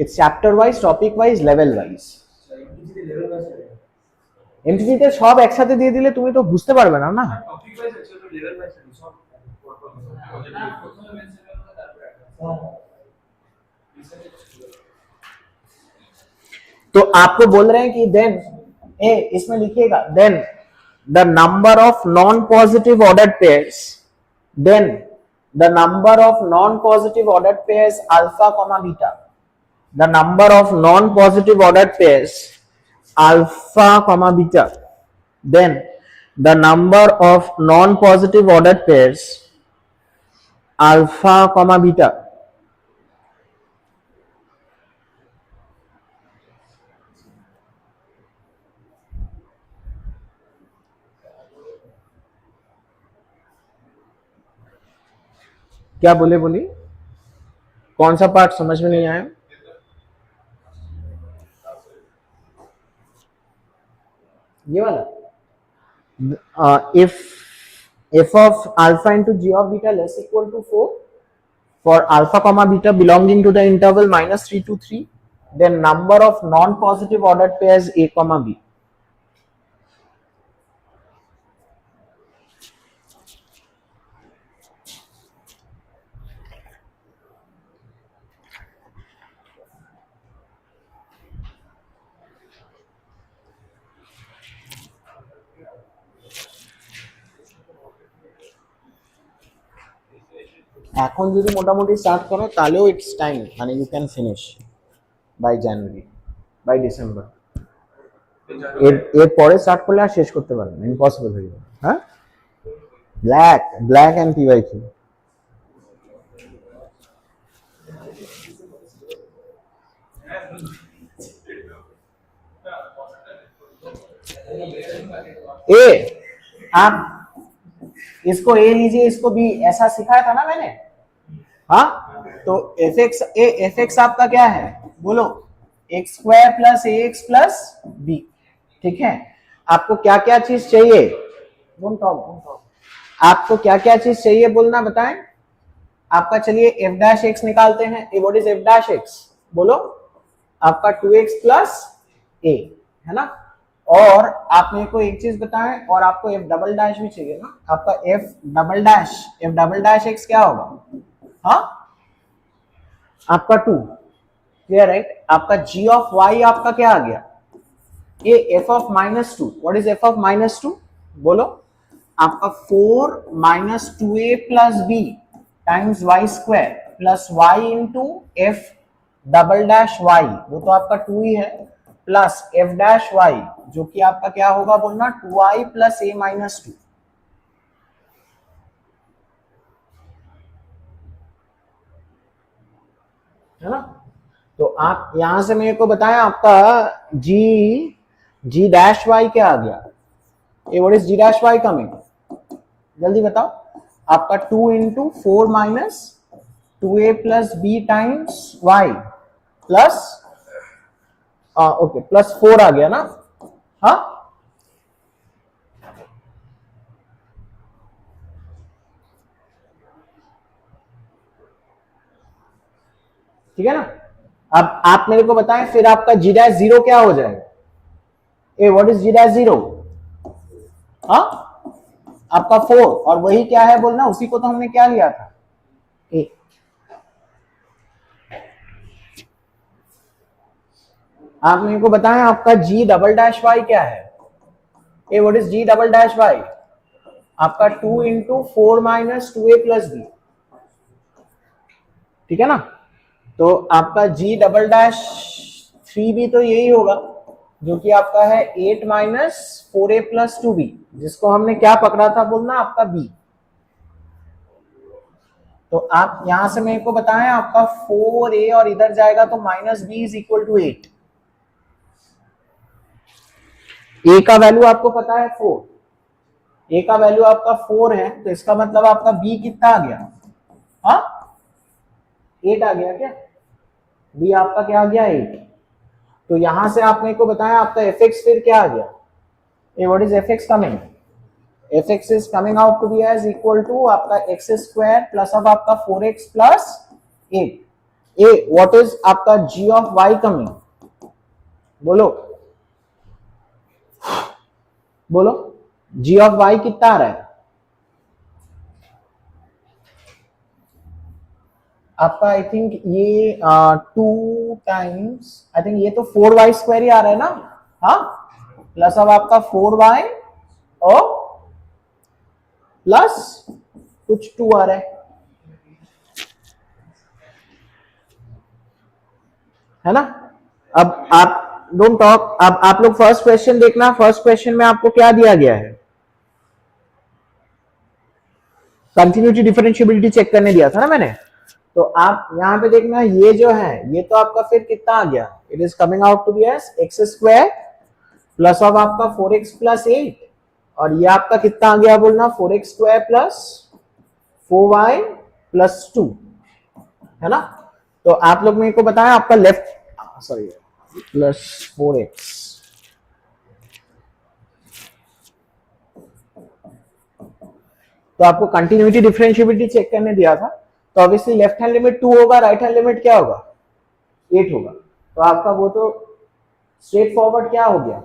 it's chapter wise, topic wise, level wise. এমটিজিতে সব একসাথে দিয়ে দিলে তুমি তো বুঝতে পারবে না, না। तो आपको बोल रहे हैं कि देन ए इसमें लिखिएगा then the number of non positive ordered pairs, then the number of non positive ordered pairs alpha comma beta, the number of non positive ordered pairs alpha comma beta, then the number of non-positive ordered pairs alpha comma beta, क्या बोले बोली, कौन सा part समझ में नहीं आया? ये वाला, if f of alpha into g of beta less equal to 4 for alpha comma beta belonging to the interval -3 to 3, then number of non-positive ordered pairs A comma B. এখন যদি মোটামুটি স্টার্ট করো তাহলেও ইটস টাইম, মানে you can finish by January, by December. এর পরে start করলে আর শেষ করতে পারবে না, ইম্পসিবল হয়ে যাবে। হ্যাঁ, ব্ল্যাক এন্ড PYQ। ए, आप इसको A लीजिए, इसको B, ऐसा सिखाया था ना मैंने। हाँ, तो fx आपका क्या है बोलो, x square plus AX plus B। ठीक है, आपको क्या क्या चीज चाहिए, डोंट टॉक, आपको क्या क्या चीज चाहिए बोलना बताएं। आपका चलिए f डैश x निकालते हैं। What is f dash x बोलो, आपका 2x प्लस a है ना। और आप मेरे को एक चीज बताएं, और आपको f डबल डैश भी चाहिए ना, आपका f डबल डैश x क्या होगा, हाँ आपका 2, क्लियर राइट। आपका g ऑफ y आपका क्या आ गया, ये f of -2। What is f of -2 बोलो, आपका 4 minus 2a plus b times y square plus y into f double dash y, वो तो आपका 2 ही है, प्लस f डैश y जो कि आपका क्या होगा बोलना, 2i प्लस a माइनस 2। है ना। तो आप यहां से मेरे को बताएं, आपका g डैश y क्या आ गया, uh what is g dash y coming, जल्दी बताओ। आपका 2 into 4 minus 2a plus b times y plus okay plus 4 आ गया ना। हाँ, ठीक है ना। अब आप मेरे को बताएं, फिर आपका g डैश 0 क्या हो जाएगा, ए व्हाट इज g डैश 0, हाँ आपका 4, और वही क्या है बोलना, उसी को तो हमने क्या लिया था, ए। आप मेरे को बताएं, आपका g डबल डैश y क्या है, uh what is g double dash y, आपका 2 into 4 minus 2a plus b, ठीक है ना। तो आपका g डबल डैश 3b तो यही होगा, जो कि आपका है 8 माइनस 4a प्लस 2b, जिसको हमने क्या पकड़ा था बोलना, आपका b। तो आप यहां से मेरे को बताएं, आपका 4a और इधर जाएगा तो minus b is equal to 8। a का वैल्यू आपको पता है 4, a का वैल्यू आपका 4 है, तो इसका मतलब आपका b कितना आ गया, हाँ 8 आ गया क्या, b आपका क्या आ गया 8। तो यहां से आप मेरे को बताया, आपका fx फिर क्या आ गया, uh what is fx coming, fx is coming out to be as equal to आपका x स्क्वायर प्लस अब आपका 4x plus 8। Uh what is आपका g ऑफ y कमिंग बोलो, बोलो g ऑफ y कितना आ रहा है आपका, आई थिंक ये 2 टाइम्स, आई थिंक ये तो 4y स्क्वायर ही आ रहा है ना, हाँ प्लस अब आपका 4y और प्लस कुछ 2 आ रहा है ना। अब आप डोंट टॉक, अब आप लोग फर्स्ट क्वेश्चन देखना, फर्स्ट क्वेश्चन में आपको क्या दिया गया है, कंटिन्यूटी डिफरेंशिएबिलिटी चेक करने दिया था ना मैंने। तो आप यहां पे देखना, ये जो है ये तो आपका फिर कितना आ गया, it is coming out to be as x square plus अब आपका 4x प्लस 8, और ये आपका कितना आ गया बोलना, 4x square plus 4y plus 2, है ना। तो आप लोग मेरे को बताएं, आपका लेफ्ट सॉरी प्लस 4x, तो आपको कंटिन्यूटी डिफरेंशिएबिलिटी चेक करने दिया था, तो ऑब्वियसली लेफ्ट हैंड लिमिट 2 होगा, राइट हैंड लिमिट क्या होगा 8 होगा। तो आपका वो तो स्ट्रेट फॉरवर्ड क्या हो गया,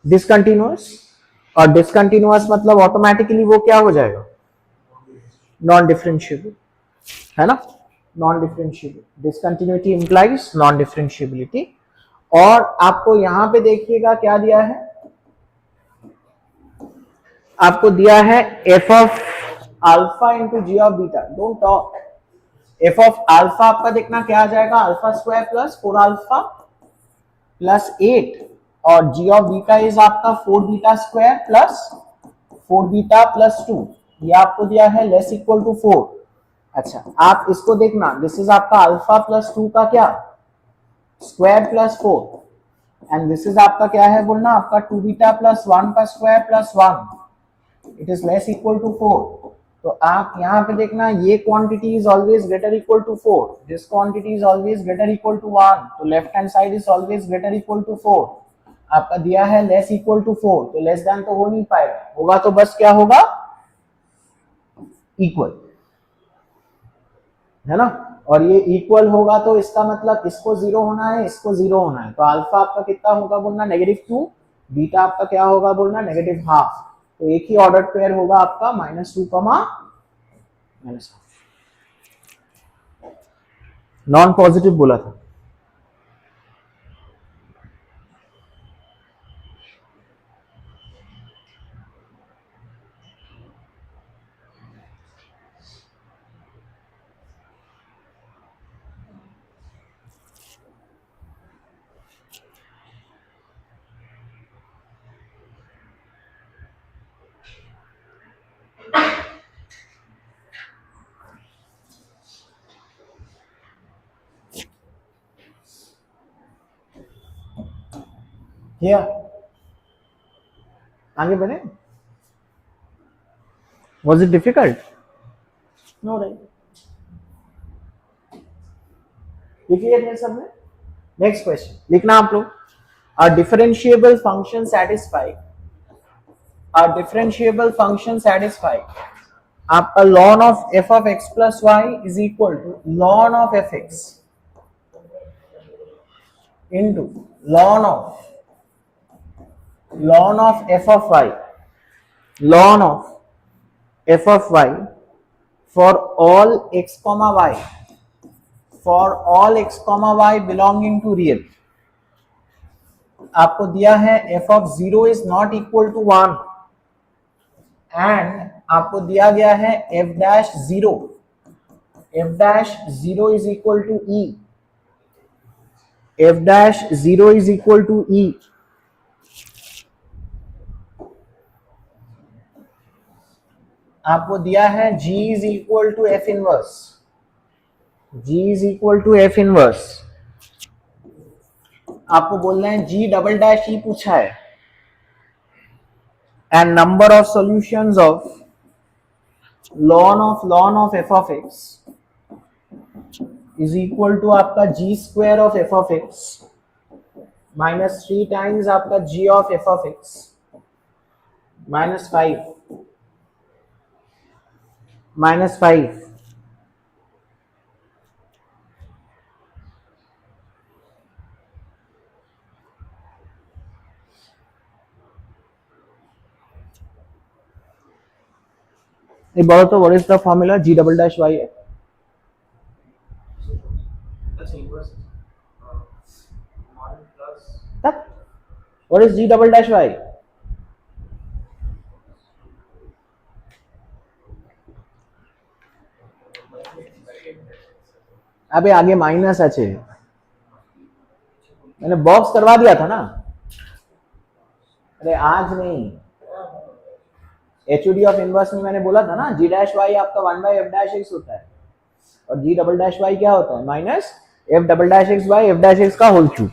डिसकंटिन्यूअस, और डिसकंटिन्यूअस मतलब ऑटोमेटिकली वो क्या हो जाएगा, नॉन डिफरेंशिएबल, है ना, non differentiable, discontinuity implies non differentiability. और आपको यहां पे देखिएगा क्या दिया है, आपको दिया है F of alpha into g of beta, don't talk, f of alpha आपका देखना क्या आ जाएगा, alpha square plus 4 alpha plus 8, और जी ऑफ बीटा इज आपका 4 beta square plus 4 beta plus 2, ये आपको दिया है लेस इक्वल टू 4। अच्छा आप इसको देखना, दिस इज आपका अल्फा प्लस 2 का क्या square plus 4, and this is आपका क्या है बोलना, आपका 2 बीटा प्लस 1 का square plus 1, it is less equal to 4। तो आप यहां पे देखना, ये quantity is always greater equal to 4, this quantity is always greater equal to 1, तो left hand side is always greater equal to 4। आपका दिया है लेस इक्वल टू 4, तो लेस देन तो हो नहीं पाएगा, होगा तो बस क्या होगा, इक्वल, है ना, और ये इक्वल होगा तो इसका मतलब इसको 0 होना है, इसको 0 होना है, तो अल्फा आपका कितना होगा बोलना, -2, बीटा आपका क्या होगा बोलना, -12, तो एक ही ऑर्डर पेयर होगा आपका -2, नॉन पॉजिटिव बोला था। किया, आगे बढ़े, was it difficult, no right, लिखिए मेरे सब में। नेक्स्ट क्वेश्चन लिखना आप लोग, a differentiable function satisfy, a differentiable function satisfy, आपका ln of f of x plus y is equal to ln of f x into ln of f of y, ln of f of y for all x comma y, for all x comma y belonging to real. आपको दिया है f of 0 is not equal to 1, and आपको दिया गया है f dash 0 is equal to e, f dash 0 is equal to e, आपको दिया है g is equal to f inverse, g is equal to f inverse, आपको बोलना है g डबल डैश e पूछा है, and number of solutions of ln of f of x is equal to आपका g square of f of x minus 3 times आपका g of f of x minus 5, एक बोलो तो what is the formula g double dash y है, what is g double dash y, अबे आगे minus अच्छे, मैंने बॉक्स करवा दिया था ना, अरे आज नहीं, एचओडी ऑफ इनवर्स में मैंने बोला था ना, जी डैश वाई आपका 1 बाई एफ डैश एक्स होता है, और जी डबल डैश वाई क्या होता है, minus F double dash x by F dash x का होल क्यूब।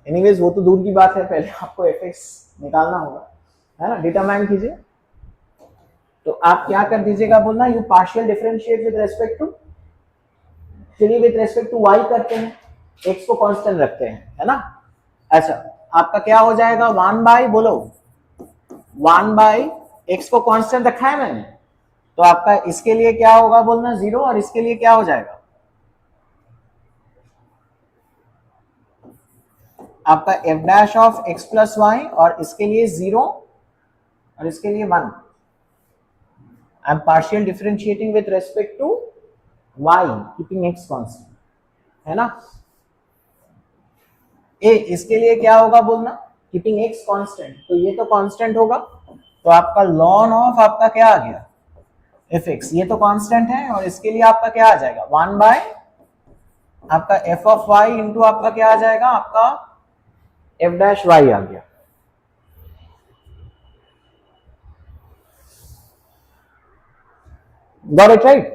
एनीवेज वो तो दूर की बात है, पहले आपको एफ एक्स निकालना होगा, है ना, डिटरमाइन कीजिए। तो आप क्या कर दीजिएगा बोलना, you partial differentiate with respect to, चलिए विद रेस्पेक्ट टू वाई करते हैं, एक्स को कांस्टेंट रखते हैं, है ना। अच्छा आपका क्या हो जाएगा, 1 बाई बोलो 1 बाई एक्स को कांस्टेंट रखा है मैंने, तो आपका इसके लिए क्या होगा बोलना 0, और इसके लिए क्या हो जाएगा आपका F dash of x plus y, और इसके लिए 0 और इसके लिए 1. I am partial differentiating with respect to y keeping x constant, है ना. ए इसके लिए क्या होगा बोलना, कीपिंग x कांस्टेंट, तो ये तो कांस्टेंट होगा, तो आपका लॉन ऑफ आपका क्या आ गया एफ एक्स, ये तो कांस्टेंट है, और इसके लिए आपका क्या आ जाएगा 1 बाय आपका एफ ऑफ वाई इंटू आपका क्या आ जाएगा आपका एफ डैश वाई आ गया. Got it right.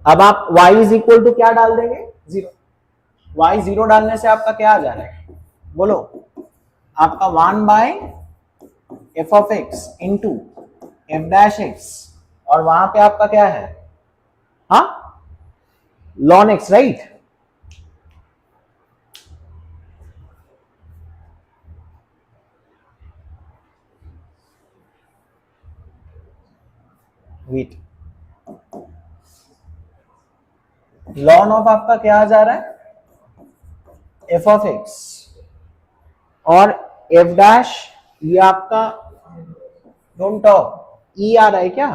अब आप y इज इक्वल टू क्या डाल देंगे 0. y 0 डालने से आपका क्या आ जा रहा है बोलो, आपका 1 by f of x into f dash x, और वहां पे आपका क्या है हाँ ln x right. Wait, ln of आपका क्या आ जा रहा है एफ ऑफ एक्स, और एफ डैश ये आपका डोंट टॉक ई आ रहा है क्या,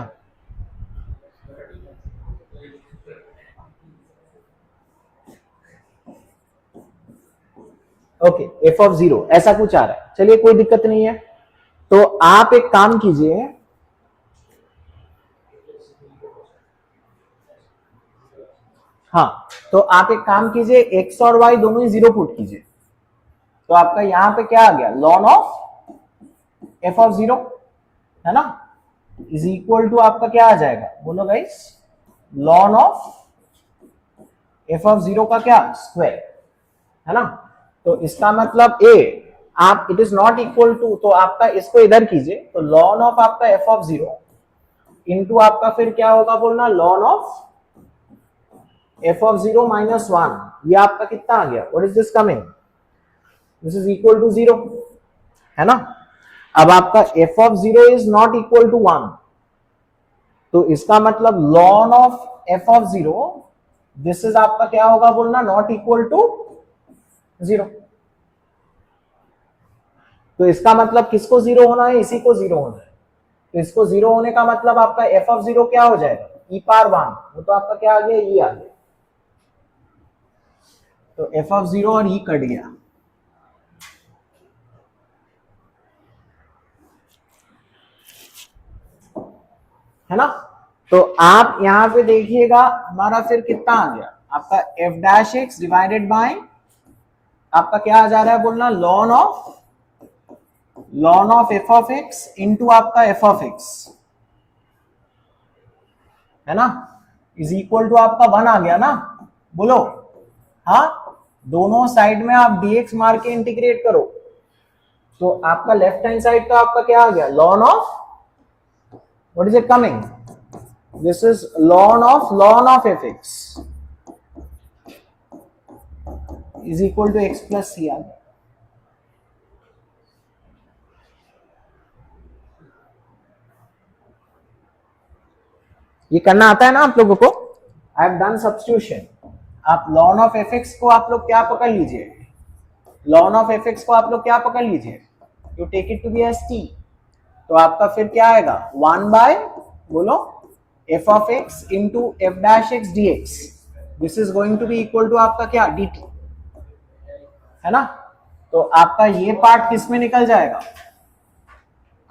ओके एफ ऑफ 0 ऐसा कुछ आ रहा है. चलिए कोई दिक्कत नहीं है, तो आप एक काम कीजिए, हाँ तो आप एक काम कीजिए x और y दोनों ही 0 पुट कीजिए, तो आपका यहां पे क्या आ गया लॉन ऑफ एफ ऑफ 0, है ना, इज इक्वल टू आपका क्या आ जाएगा बोलो guys lawn of F of 0 का क्या स्क्वायर, है ना. तो इसका मतलब ए आप it is not equal to, तो आपका इसको इधर कीजिए, तो लॉन ऑफ आपका एफ ऑफ 0 इंटू आपका फिर क्या होगा बोलना ln of F of 0 minus 1, ये आपका कितना आ गया what is this coming, this is equal to 0, है ना. अब आपका f of 0 is not equal to 1, तो इसका मतलब ln of F of 0 this is आपका क्या होगा बोलना नॉट इक्वल टू 0. तो इसका मतलब किसको 0 होना है, इसी को 0 होना है, तो इसको 0 होने का मतलब आपका एफ ऑफ 0 क्या हो जाएगा ई पावर 1, वो तो आपका क्या आ गया ई आ गया, तो एफ ऑफ 0 और ई कट गया, है ना. तो आप यहां पे देखिएगा हमारा फिर कितना आ गया आपका F dash x divided by आपका क्या आ जा रहा है बोलना ln of F of x into आपका एफ ऑफ एक्स, है ना, इज इक्वल टू आपका 1 आ गया ना बोलो, हाँ दोनों साइड में आप dx मार के इंटीग्रेट करो, तो आपका लेफ्ट हैंड साइड का आपका क्या आ गया ln of what is it coming, this is ln of f x is equal to x plus c आ गया. ये करना आता है ना आप लोगों को, आई हैव डन सब्स्टिट्यूशन. आप लॉन ऑफ एफ एक्स को आप लोग क्या पकड़ लीजिए, लॉन ऑफ एफ एक्स को आप लोग क्या पकड़ लीजिए, you take it to be as t, तो आपका फिर क्या आएगा 1 बाय बोलो f of x into f dash x d x, this is going to be equal to आपका क्या डी टी, है ना. तो आपका ये पार्ट किस में निकल जाएगा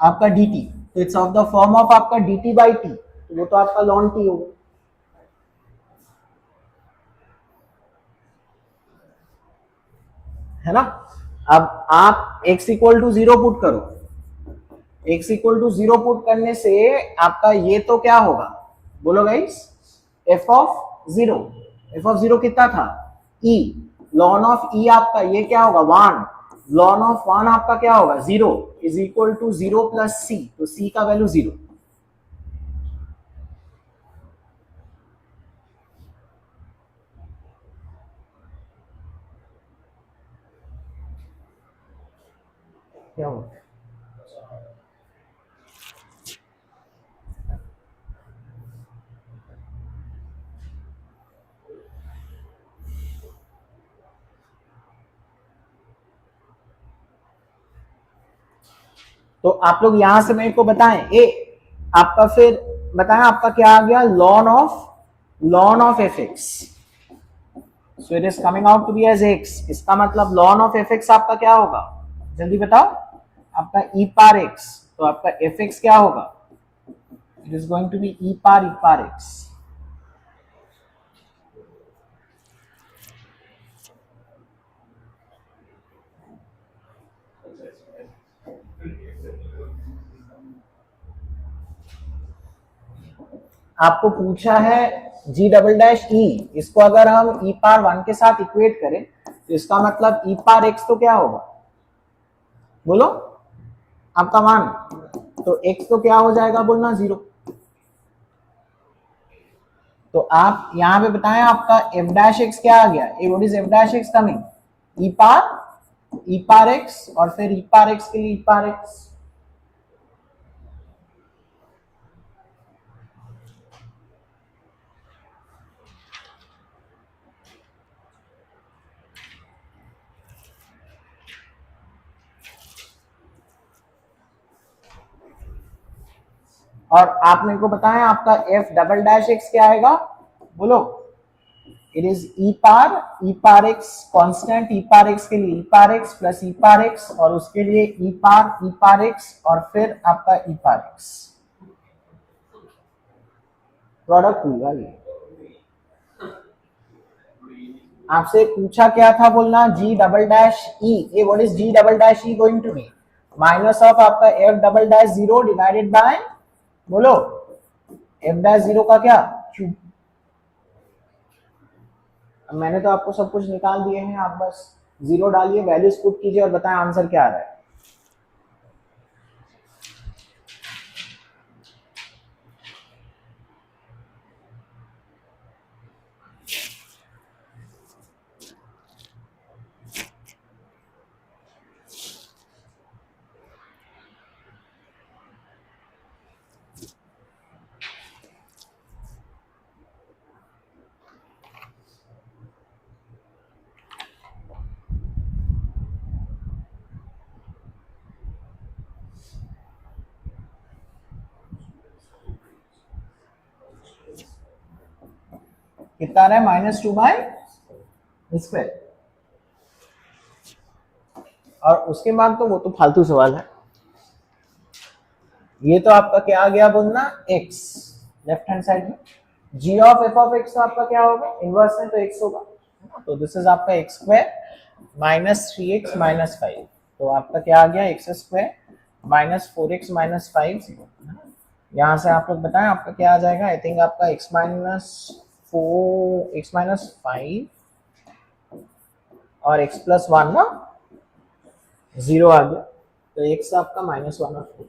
आपका डी टी, तो it's of the form of आपका डी टी बाई टी, तो वो तो आपका लॉन टी होगा, है ना. अब आप x इक्वल टू 0 पुट करो, x इक्वल टू 0 पुट करने से आपका ये तो क्या होगा बोलो guys f of 0, f of 0 कितना था e, लॉन ऑफ e आपका ये क्या होगा 1, लॉन ऑफ 1 आपका क्या होगा 0 is equal to 0 plus c, तो c का वैल्यू 0, क्या होगा तो आप लोग यहां से मेरे को बताएं, ए आपका फिर बताएं आपका क्या आ गया, ln of f x, so it is coming out to be as x. इसका मतलब लॉन ऑफ एफ एक्स आपका क्या होगा, जल्दी बताओ, आपका ई पार एक्स। तो आपका एफ एक्स क्या होगा, it is going to be e power x. आपको पूछा है जी डबल डैश ई, इसको अगर हम ई पार 1 के साथ इक्वेट करें तो इसका मतलब ई पार एक्स तो क्या होगा, बोलो आपका मान, तो एक्स तो क्या हो जाएगा बोलना, 0। तो आप यहां पे बताएं आपका एफ डैश एक्स क्या आ गया, what is f dash x coming, e power x, और फिर ई पार एक्स के लिए ई पार एक्स। और आप मेरे को बताएं आपका एफ डबल डैश एक्स क्या आएगा, बोलो, it is e power x constant, e power x के लिए e power x plus e power x, और उसके लिए ई पार एक्स, और फिर आपका ई पार एक्स प्रोडक्ट हुआ। ये आपसे पूछा क्या था बोलना, जी डबल डैश ई, ये what is g double dash e going to be, minus of आपका f double dash 0 divided by, बोलो एफ डैश 0 का क्या क्यूब। मैंने तो आपको सब कुछ निकाल दिए हैं, आप बस 0 डालिए, वैल्यूज पुट कीजिए और बताएं आंसर क्या आ रहा है। कितना आ रहा है, -2/²। और उसके बाद तो वो तो फालतू सवाल है। ये तो आपका क्या आ गया बोलना, x लेफ्ट हैंड साइड में, g of f of x तो आपका क्या होगा, इनवर्स में तो x होगा, तो दिस इज आपका x² -3x -5, तो आपका क्या आ गया, x² -4x -5। यहां से आप लोग बताएं आपका क्या आ जाएगा, आई थिंक आपका x -5 और x + 1 ना 0 आ गया, तो x आपका -1 और 4।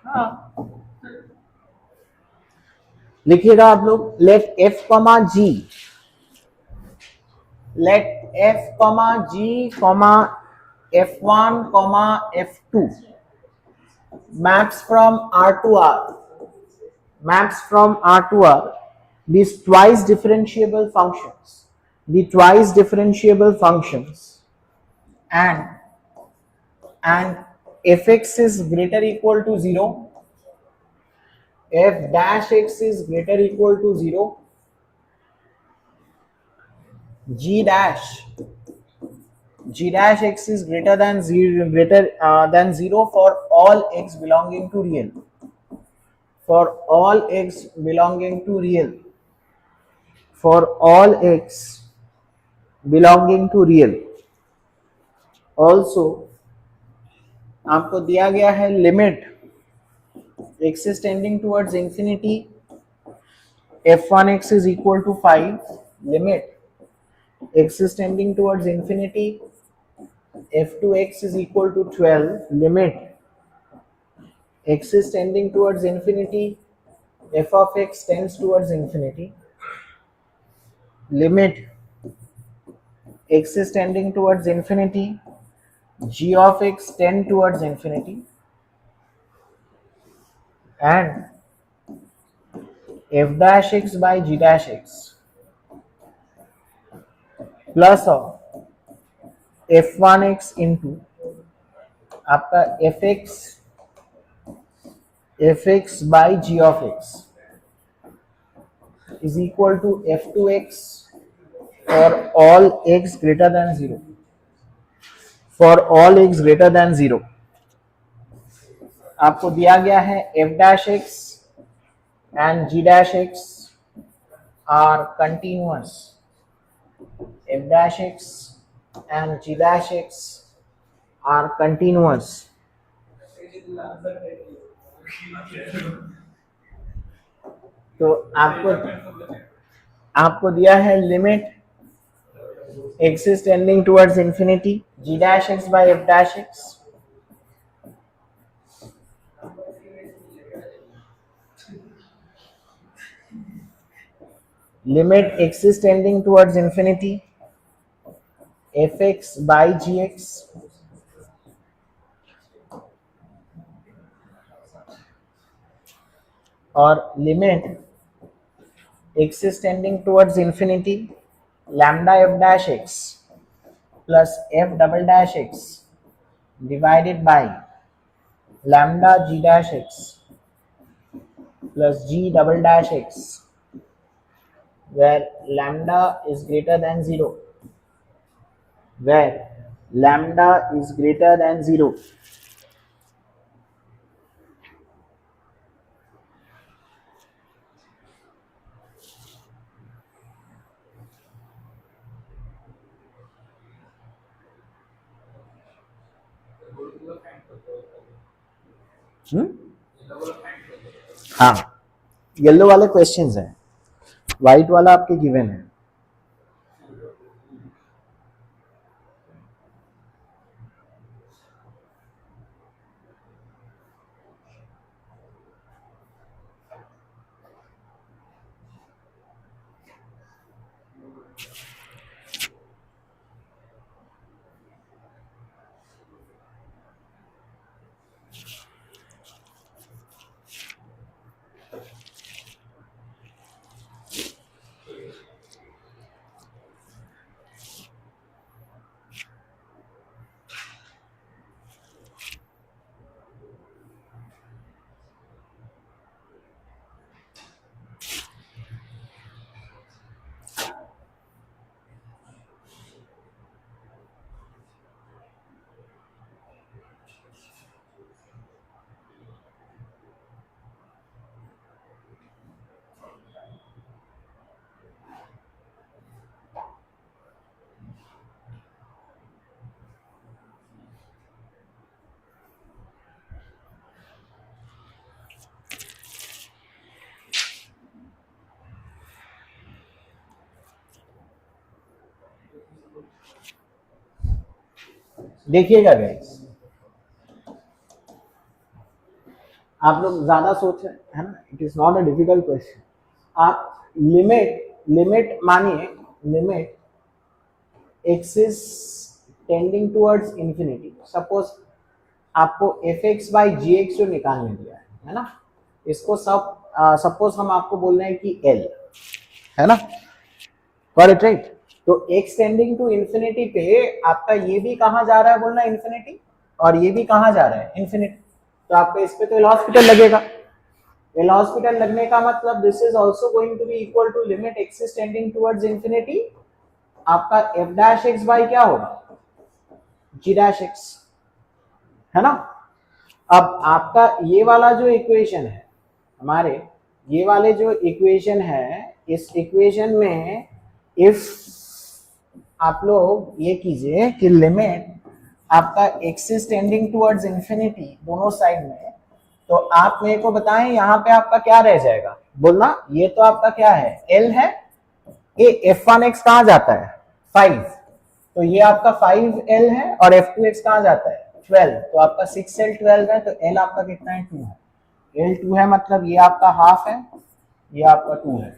हाँ लिखिएगा आप लोग, late f, g, let f, g, f1, f2 maps from R to R, these twice differentiable functions, and fx is greater equal to 0, f dash x is greater equal to 0, g dash x is greater than 0 for all x belonging to real, for all x belonging to real, also आपको दिया गया है limit x is tending towards infinity, f1x is equal to 5, limit x is tending towards infinity, f2x is equal to 12, limit x is tending towards infinity, f of x tends towards infinity, limit x is tending towards infinity, g of x tend towards infinity, and f dash x by g dash x plus of f1x into आपका fx by g of x is equal to f2x for all x greater than 0. For all x greater than 0 आपको दिया गया है f dash x and g dash x are continuous. F dash x and g dash x are continuous. तो आपको दिया है limit x is tending towards infinity, g dash x by f dash x limit x is tending towards infinity, fx by gx और limit x is tending towards infinity, lambda f dash x plus f double dash x divided by lambda g dash x plus g double dash x where lambda is greater than 0, where lambda is greater than 0. हाँ, yellow वाले questions हैं, white वाला आपके given है. देखिएगा guys, आप लोग ज्यादा सोच रहे हैं ना, it is not a difficult question. आप लिमिट मानिए, limit x is tending towards infinity. Suppose आपको fx by gx जो निकालने दिया है ना, इसको सपोज हम आपको बोल रहे हैं कि l है ना, करेक्ट राइट. तो x टेंडिंग टू इंफिनिटी पे आपका ये भी कहाँ जा रहा है बोलना इंफिनिटी, और ये भी कहाँ जा रहा है इंफिनिटी. तो आपका इस पे तो एल हॉस्पिटल लगेगा. एल हॉस्पिटल लगने का मतलब this is also going to be equal to limit x is tending towards infinity, आपका f डैश x बाई क्या होगा g डैश x, है ना. अब आपका ये वाला जो इक्वेशन है, हमारे ये वाले जो इक्वेशन है, इस इक्वेशन में इफ आप लोग ये कीजिए कि लिमिट आपका x is tending towards infinity दोनों साइड में, तो आप मेरे को बताएं यहाँ पे आपका क्या रह जाएगा बोलना. ये तो आपका क्या है, l है. ये f1x कहाँ जाता है, 5, तो ये आपका 5L है और F2X कहाँ जाता है 12, तो आपका 6L 12 है, तो L आपका कितना है 2 है, L 2 है मतलब ये आपका हाफ है, ये आपका 2 है।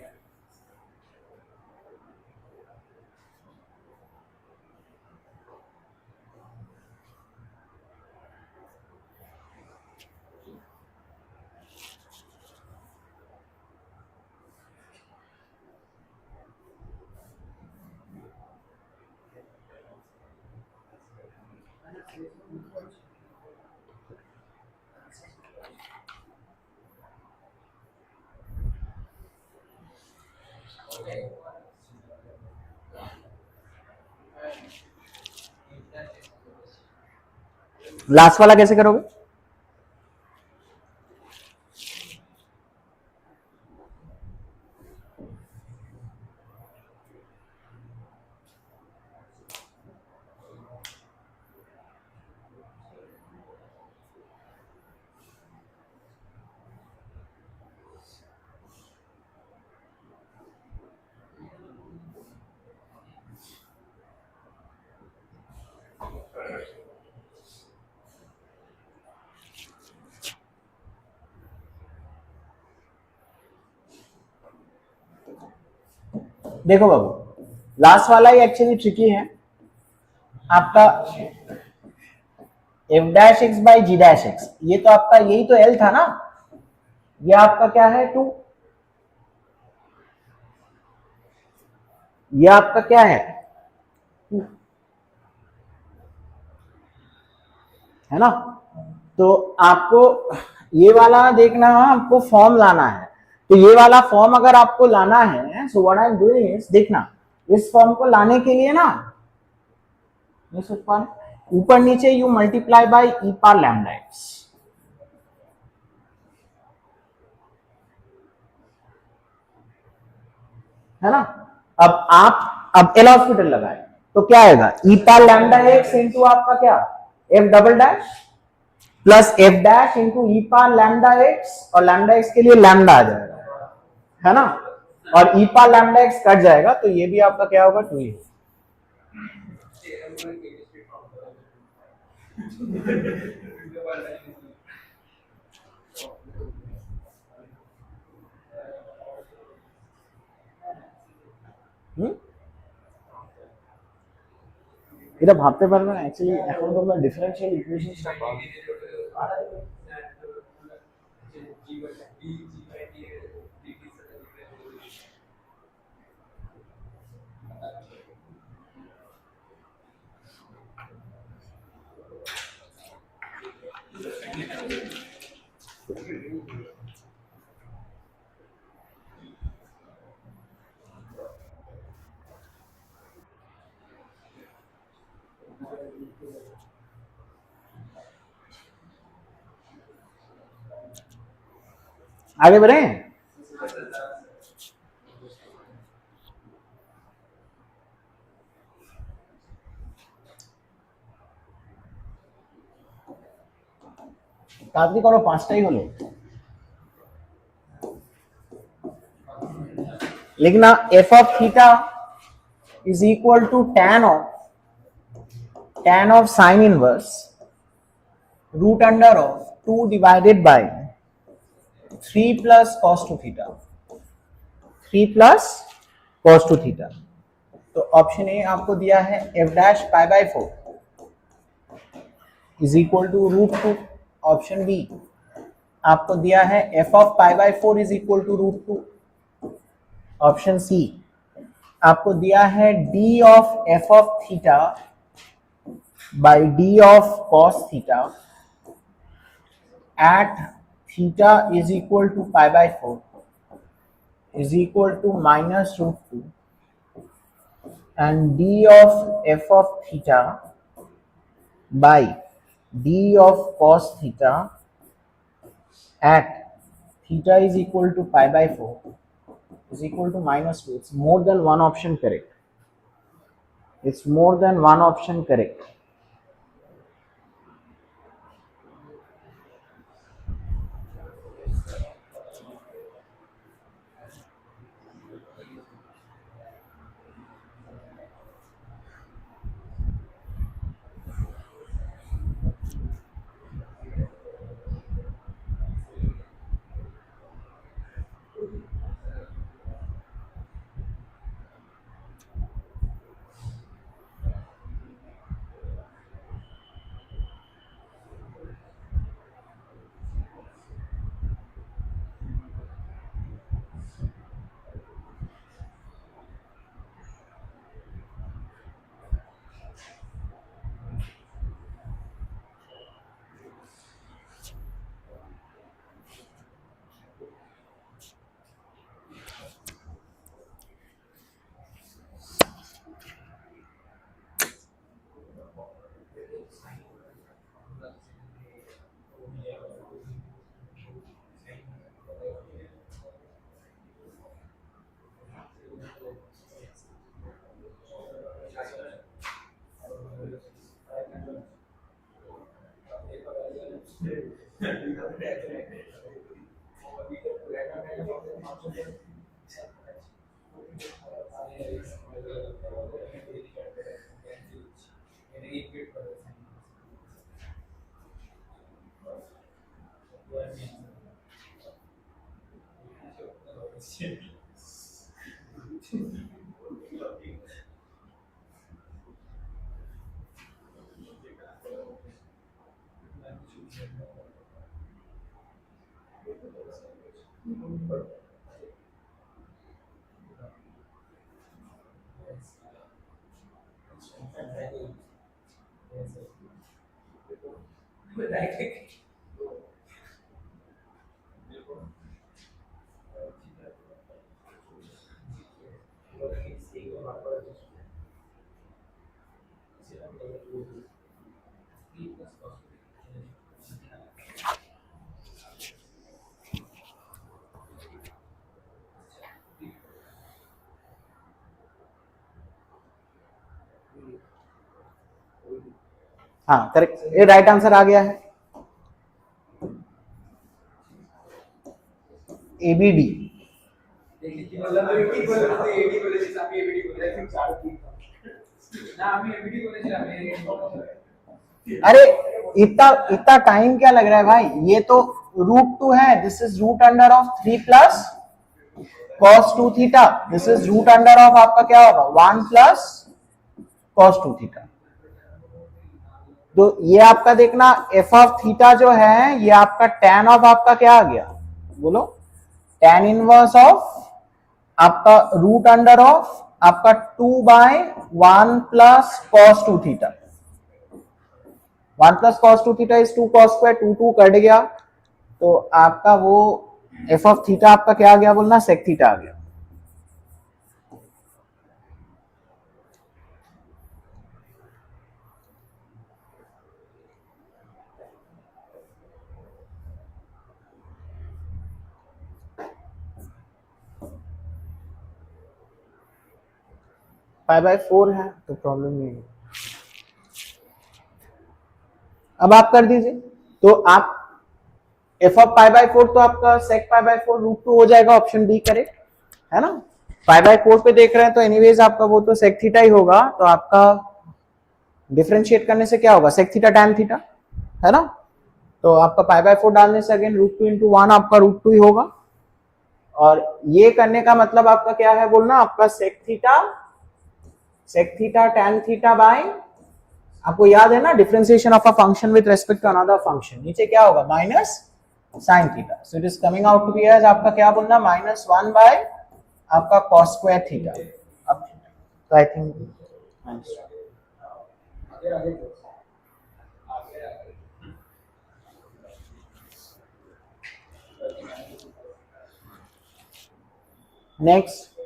लास्ट वाला कैसे करोगे? देखो बाबू, लास्ट वाला ही एक्चुअली ट्रिकी है आपका, F dash x by g dash x, ये तो आपका यही तो एल था ना, ये आपका क्या है 2, ये आपका क्या है 2, है ना। तो आपको ये वाला देखना है, आपको फॉर्म लाना है, तो ये वाला फॉर्म अगर आपको लाना है, so what I am doing is, देखना इस फॉर्म को लाने के लिए ना, ऊपर नीचे you multiply by e power lambda x, है ना। अब एल हॉस्पिटल लगाए तो क्या आएगा, e power lambda x into आपका क्या f double dash plus f dash into e power lambda x, और लैम्डा एक्स के लिए लैम्डा आ जाएगा, है ना, और e power lambda x cut जाएगा, तो ये भी आपका क्या होगा 2 ही। এটা ভাবতে পারবে না অ্যাকচুয়ালি, এখন তোমরা ডিফারেন্সিয়াল ইকুয়েশনটা পাও। आगे बढ़े, তাড়াতাড়ি করো, 5টাই হলো। लिखना F of theta is equal to tan of sin inverse root under of 2 divided by 3 plus cos 2 theta, 3 plus cos 2 theta. तो ऑप्शन ए आपको दिया है F dash pi by 4 is equal to root 2, option B आपको दिया है F of pi by 4 is equal to root 2, option C आपको दिया है D of F of theta by D of cos theta at theta is equal to pi by 4 is equal to minus root 2 and D of F of theta by D of cos theta at theta is equal to pi by 4 is equal to minus 2. It's more than one option correct. It's more than one option correct. हाँ correct, ये right answer आ गया है। ABD अरे इतना इतना time क्या लग रहा है भाई, ये तो √2 है, this is root under of 3 plus cos 2 theta, this is root under of आपका क्या होगा 1 प्लस cos 2 थीटा। तो ये आपका देखना f ऑफ थीटा जो है ये आपका tan ऑफ आपका क्या आ गया, बोलो tan इनवर्स ऑफ आपका रूट अंडर ऑफ आपका 2/1 plus cos 2 theta. 1 plus cos 2 theta is 2 cos square, 2 cut गया, तो आपका वो f ऑफ थीटा आपका क्या आ गया बोलना, sec थीटा आ गया। π/4 है तो प्रॉब्लम नहीं है। अब आप कर दीजिए, तो आप f ऑफ π/4 तो आपका sec π/4 √2 हो जाएगा, ऑप्शन बी करेक्ट है ना। π/4 पे देख रहे हैं तो एनीवेज आपका वो तो sec थीटा ही होगा, तो आपका डिफरेंशिएट करने से क्या होगा sec थीटा tan थीटा है ना। तो आपका π/4 डालने से अगेन √2 इंटू 1 आपका √2 ही होगा, और ये करने का मतलब आपका क्या है बोलना, आपका sec theta tan theta by, आपको याद है ना differentiation of a function with respect to another function, नीचे क्या होगा minus sin theta, so it is coming out to be as आपका क्या बोलना -1 बाय आपका cos स्क्वायर थीटा। अब तो आई थिंक नेक्स्ट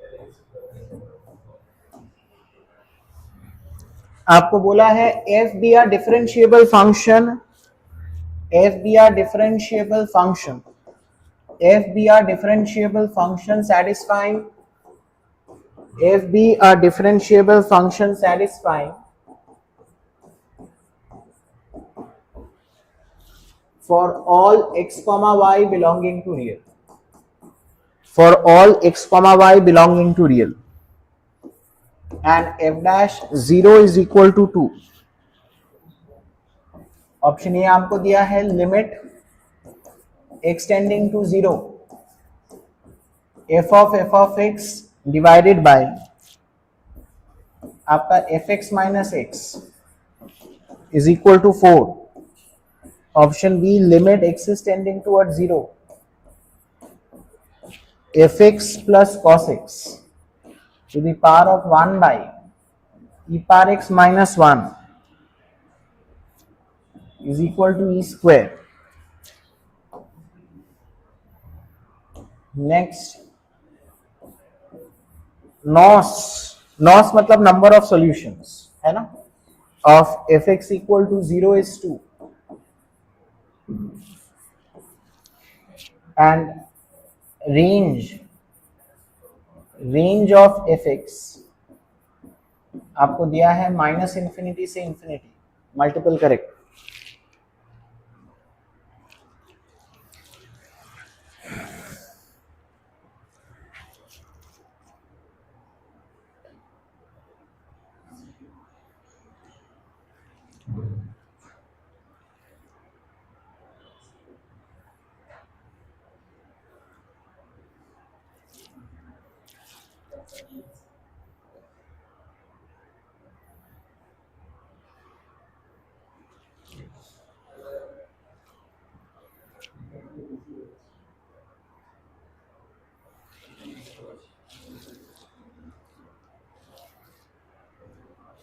आपको बोला है f be a differentiable function, f be a differentiable function, f be a differentiable function satisfying, f be a differentiable function satisfying for all x comma y belonging to real, for all x comma y belonging to real, and f dash 0 is equal to 2। Option A आपको दिया है limit x tending to 0 f of x divided by आपका fx minus x is equal to 4। Option B limit x is tending toward 0 fx plus cos x to the power of 1 by e power x minus 1 is equal to e square। Next nos मतलब number of solutions है ना, of fx equal to 0 is 2 and range of fx आपको दिया है -∞ से infinity, multiple correct.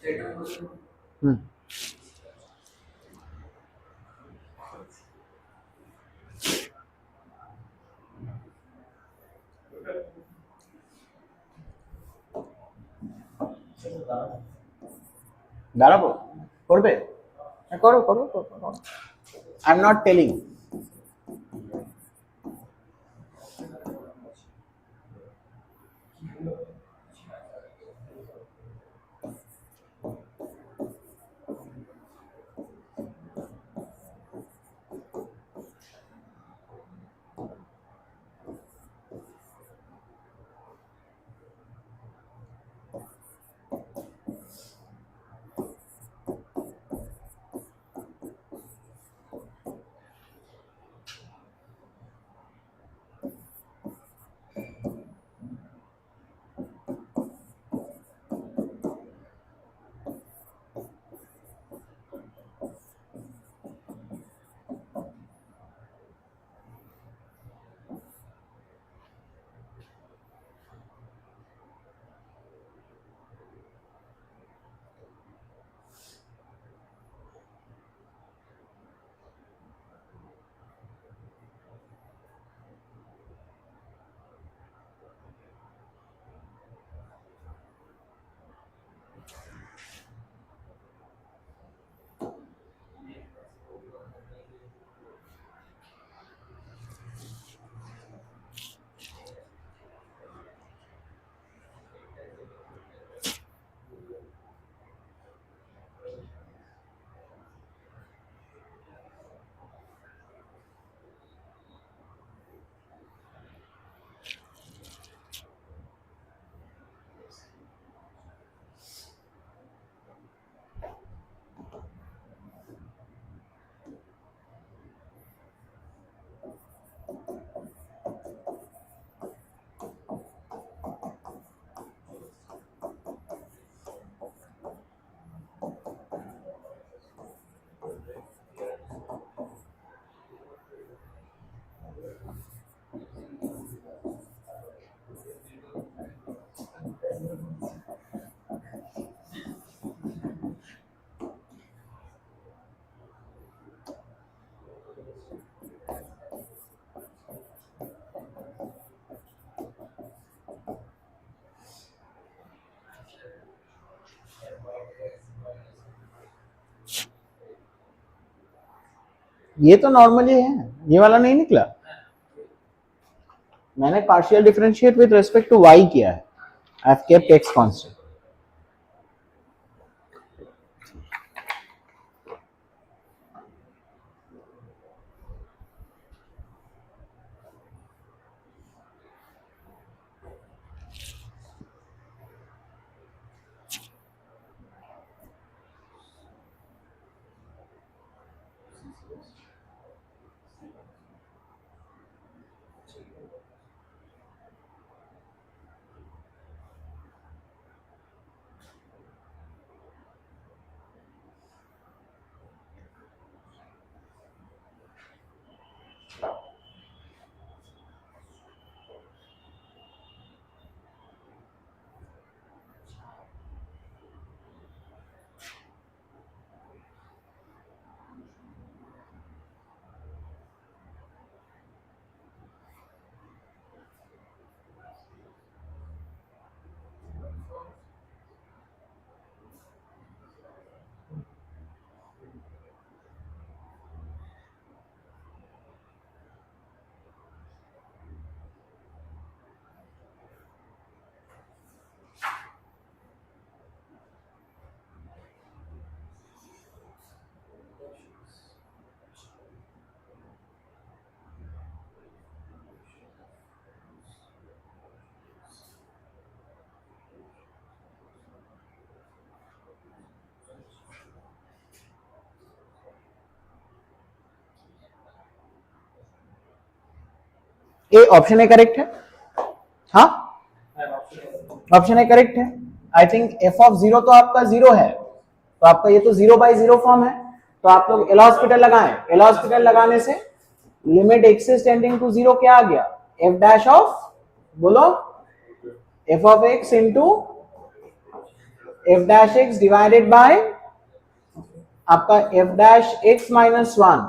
हम्म দাঁড়াবো করবে করো করো করো আই এম নট টেলিং ये तो नॉर्मली है ये वाला नहीं निकला मैंने partial differentiate with respect to y किया है I have kept x constant A option A correct है हाँ ऑप्शन ए करेक्ट है I think F of zero तो आपका जीरो है तो आपका ये तो 0/0 फॉर्म है तो आप लोग एल हॉस्पिटल लगाएं एल हॉस्पिटल लगाने से limit x is tending to zero क्या आ गया एफ डैश ऑफ बोलो f of x into f dash x divided by आपका F dash x minus one,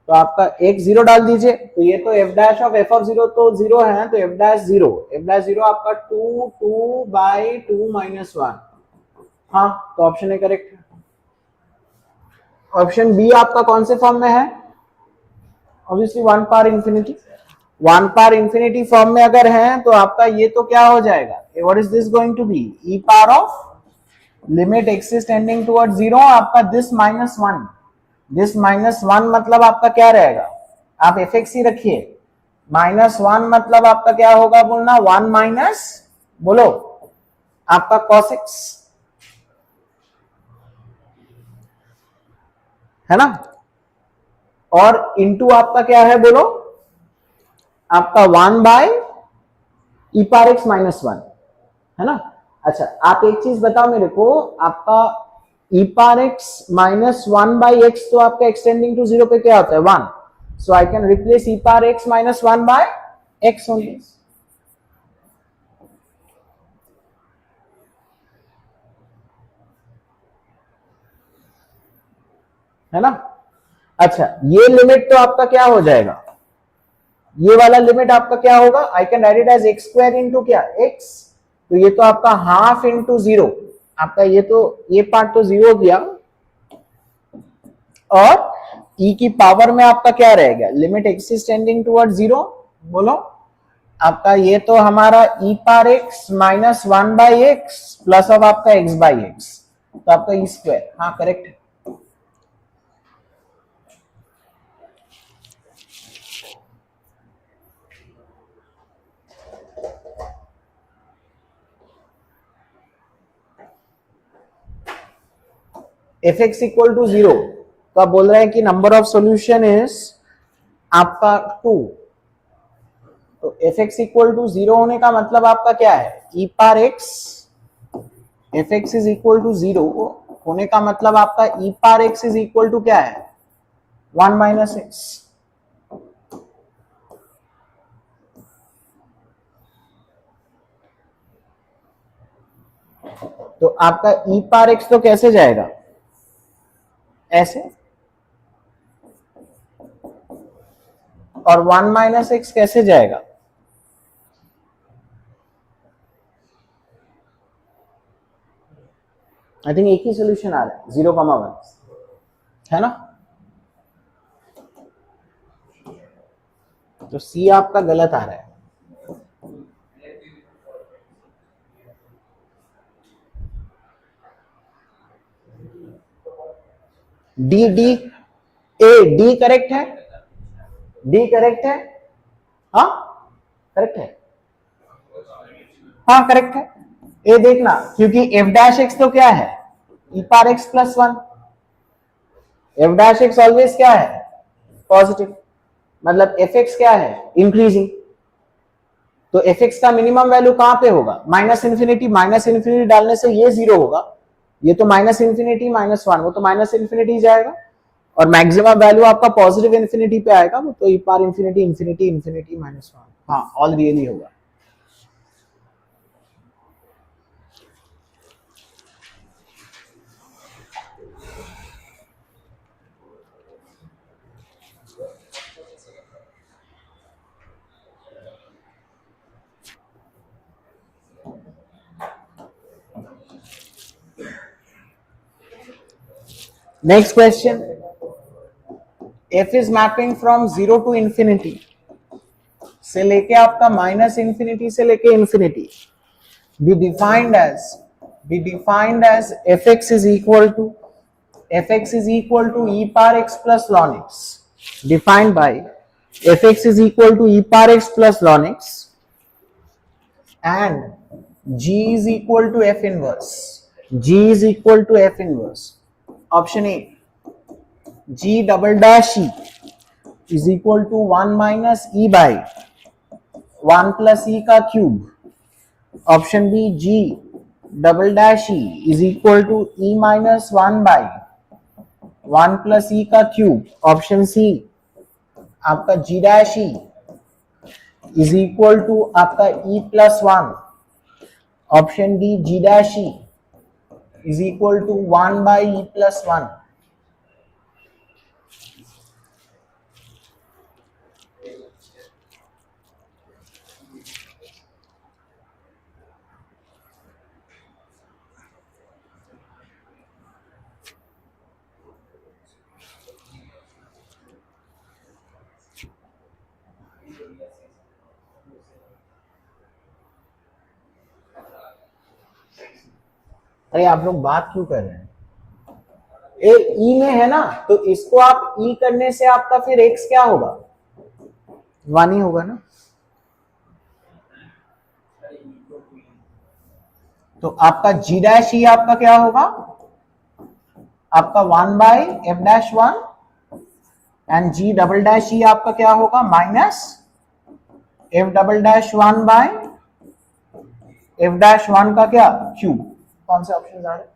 तो आपका एक जीरो डाल दीजिए, तो ये तो एफ डैश ऑफ जीरो तो जीरो है, तो एफ डैश जीरो आपका two by two minus one. हाँ, तो ऑप्शन ए करेक्ट है। ऑप्शन बी आपका कौन से फॉर्म में है? Obviously one power infinity. One power infinity form में अगर है तो आपका ये तो क्या हो जाएगा, what is this going to be, e power of limit x is tending toward zero, आपका this minus one, this minus one मतलब आपका क्या रहेगा, आप एफ एक्स ही रखिए, माइनस वन मतलब आपका क्या होगा बोलना, वन माइनस बोलो आपका कॉस एक्स, है ना, और इंटू आपका क्या है बोलो, आपका one by e power x minus one, है ना। अच्छा, आप एक चीज बताओ मेरे को, आपका e power x minus one by x तो आपका एक्सटेंडिंग टू जीरो पे क्या होता है, one, so I can replace e power x minus one by x only, है ना। अच्छा, ये लिमिट तो आपका क्या हो जाएगा, ये वाला लिमिट आपका क्या होगा, I can write it as x square into क्या एक्स, तो ये तो आपका हाफ इंटू जीरो, आपका ये तो ये पार्ट तो जीरो गया, और e की पावर में आपका क्या रहेगा, limit x is tending toward zero, बोलो आपका ये तो हमारा e power x minus one by x plus of आपका x बाई एक्स, तो आपका ई स्क्वायर, हाँ करेक्ट है। F x equal to zero, तो आप बोल रहे हैं कि नंबर ऑफ सॉल्यूशन इज आपका टू, तो f x equal to zero होने का मतलब आपका क्या है, e power x, f x is equal to zero होने का मतलब आपका e power x is equal to क्या है, वन माइनस एक्स, तो आपका ई पावर एक्स तो कैसे जाएगा, ऐसे, और वन माइनस एक्स कैसे जाएगा, आई थिंक एक ही सोल्यूशन आ रहा है, जीरो कॉमा वन, है ना, तो सी आपका गलत आ रहा है। D D A D correct है, डी करेक्ट है, हाँ करेक्ट है, हाँ करेक्ट है, ए देखना, क्योंकि एफ डैश एक्स तो क्या है, e power x plus one, f dash x always क्या है, पॉजिटिव, मतलब एफ एक्स क्या है, इंक्रीजिंग, तो एफ एक्स का मिनिमम वैल्यू कहां पे होगा, माइनस इन्फिनिटी डालने से ये जीरो होगा, ये तो माइनस इन्फिनिटी माइनस वन, वो तो माइनस इन्फिनिटी जाएगा, और मैक्सिमम वैल्यू आपका पॉजिटिव इन्फिनिटी पे आएगा, वो तो e power infinity infinity infinity minus one, हाँ ऑल रियली होगा। Next question, f is mapping from zero to infinity से लेके आपका माइनस इंफिनिटी से लेके infinity, be defined as fx is equal to e power x plus ln x, defined by fx is equal to e power x plus ln x and g is equal to f inverse, option A, g double dash e is equal to 1 minus e by 1 plus e का cube, option B, g double dash e is equal to e minus 1 by 1 plus e का cube, option C आपका g dash e is equal to आपका e plus 1, option D g dash e is equal to 1 by e plus 1. अरे आप लोग बात क्यों कर रहे हैं? ए ई में है ना, तो इसको आप ई करने से आपका फिर एक्स क्या होगा? 1 ही होगा ना। तो आपका जी डैश ई आपका क्या होगा? आपका 1 by F dash 1 and G double dash E आपका क्या होगा? Minus F double dash 1 by F dash 1 का क्या? क्यूब। कौन से ऑप्शन आ रहे हैं?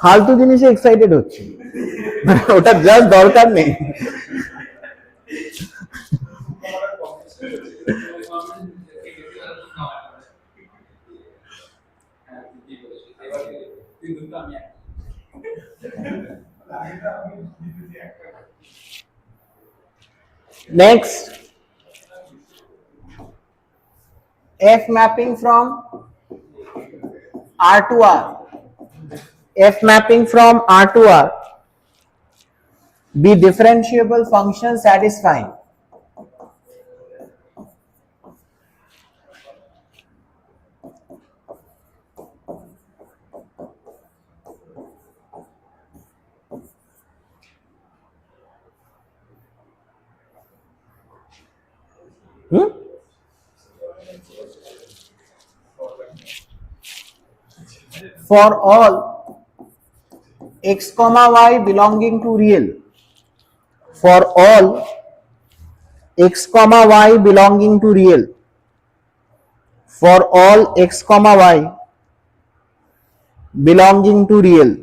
ফালতু জিনিসে এক্সাইটেড হচ্ছে, ওটা জাস্ট দরকার নেই। Next, F mapping from R to R. F mapping from R to R be differentiable function satisfying. For all x comma y belonging to real, for all x comma y belonging to real, for all x comma y belonging to real,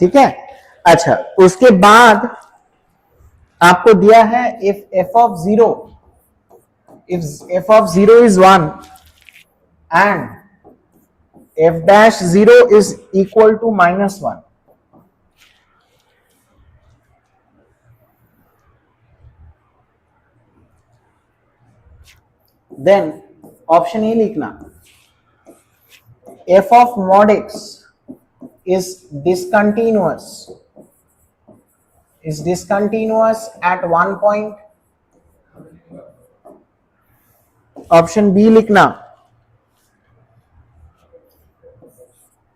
ठीक है। अच्छा, उसके बाद आपको दिया है if f of 0, if f of 0 is 1 and f dash 0 is equal to -1, then option A लिखना, f of mod x is discontinuous at one point. Option B लिखना,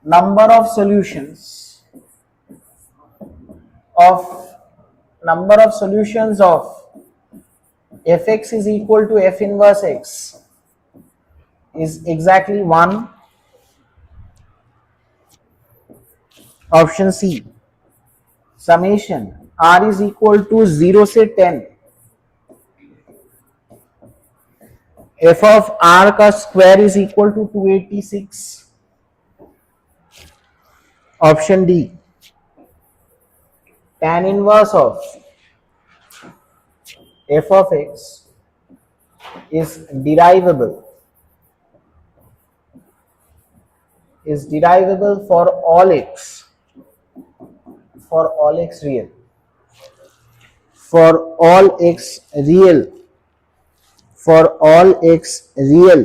number of solutions of fx is equal to f inverse x is exactly 1. Option C, summation r is equal to 0 से 10, f of r का square is equal to 286. Option D, tan inverse of f of x is derivable for all x real, for all x real, for all x real,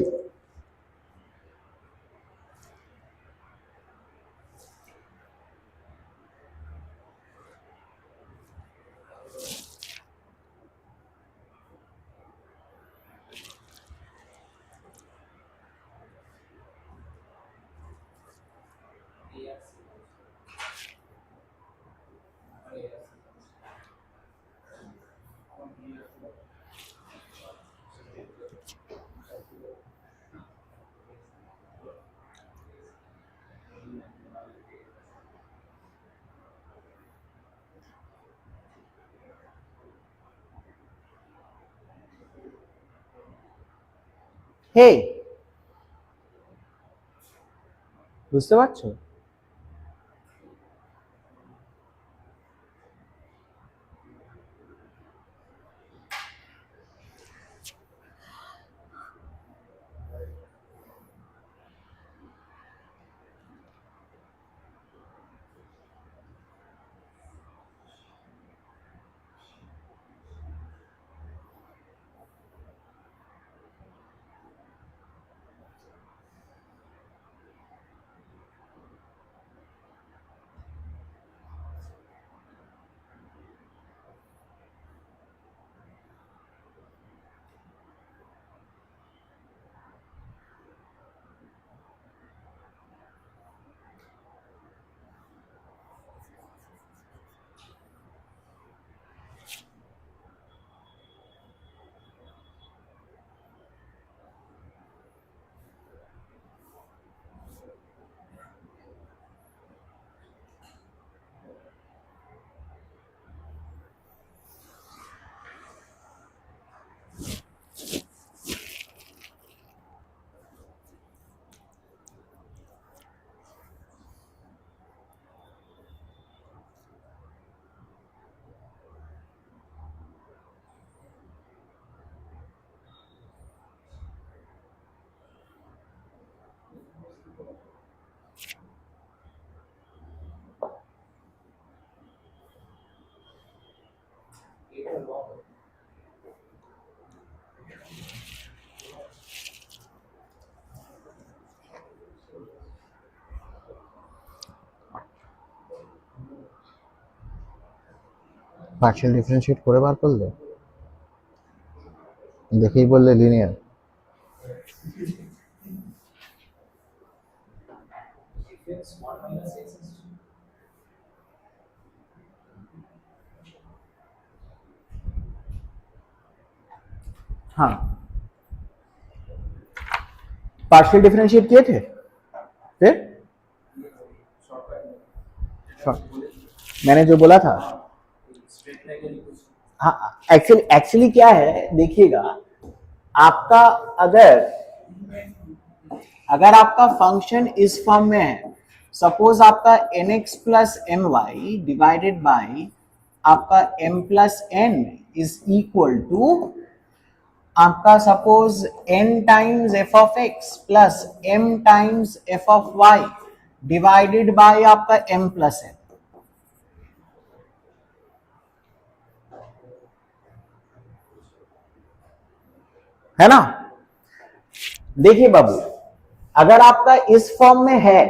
হে, বুঝতে পারছো? Partial differentiate করে বার করলে দেখেই বললে linear. हाँ, partial differentiate किए थे फिर मैंने जो बोला था। हाँ, एक्चुअली क्या है देखिएगा, आपका अगर आपका फंक्शन इस फॉर्म में है, सपोज आपका nx plus M y divided by आपका m plus n is equal to आपका suppose n times f of x plus m times f of y divided by आपका m प्लस n, है ना? देखिए बाबू, अगर आपका इस फॉर्म में है,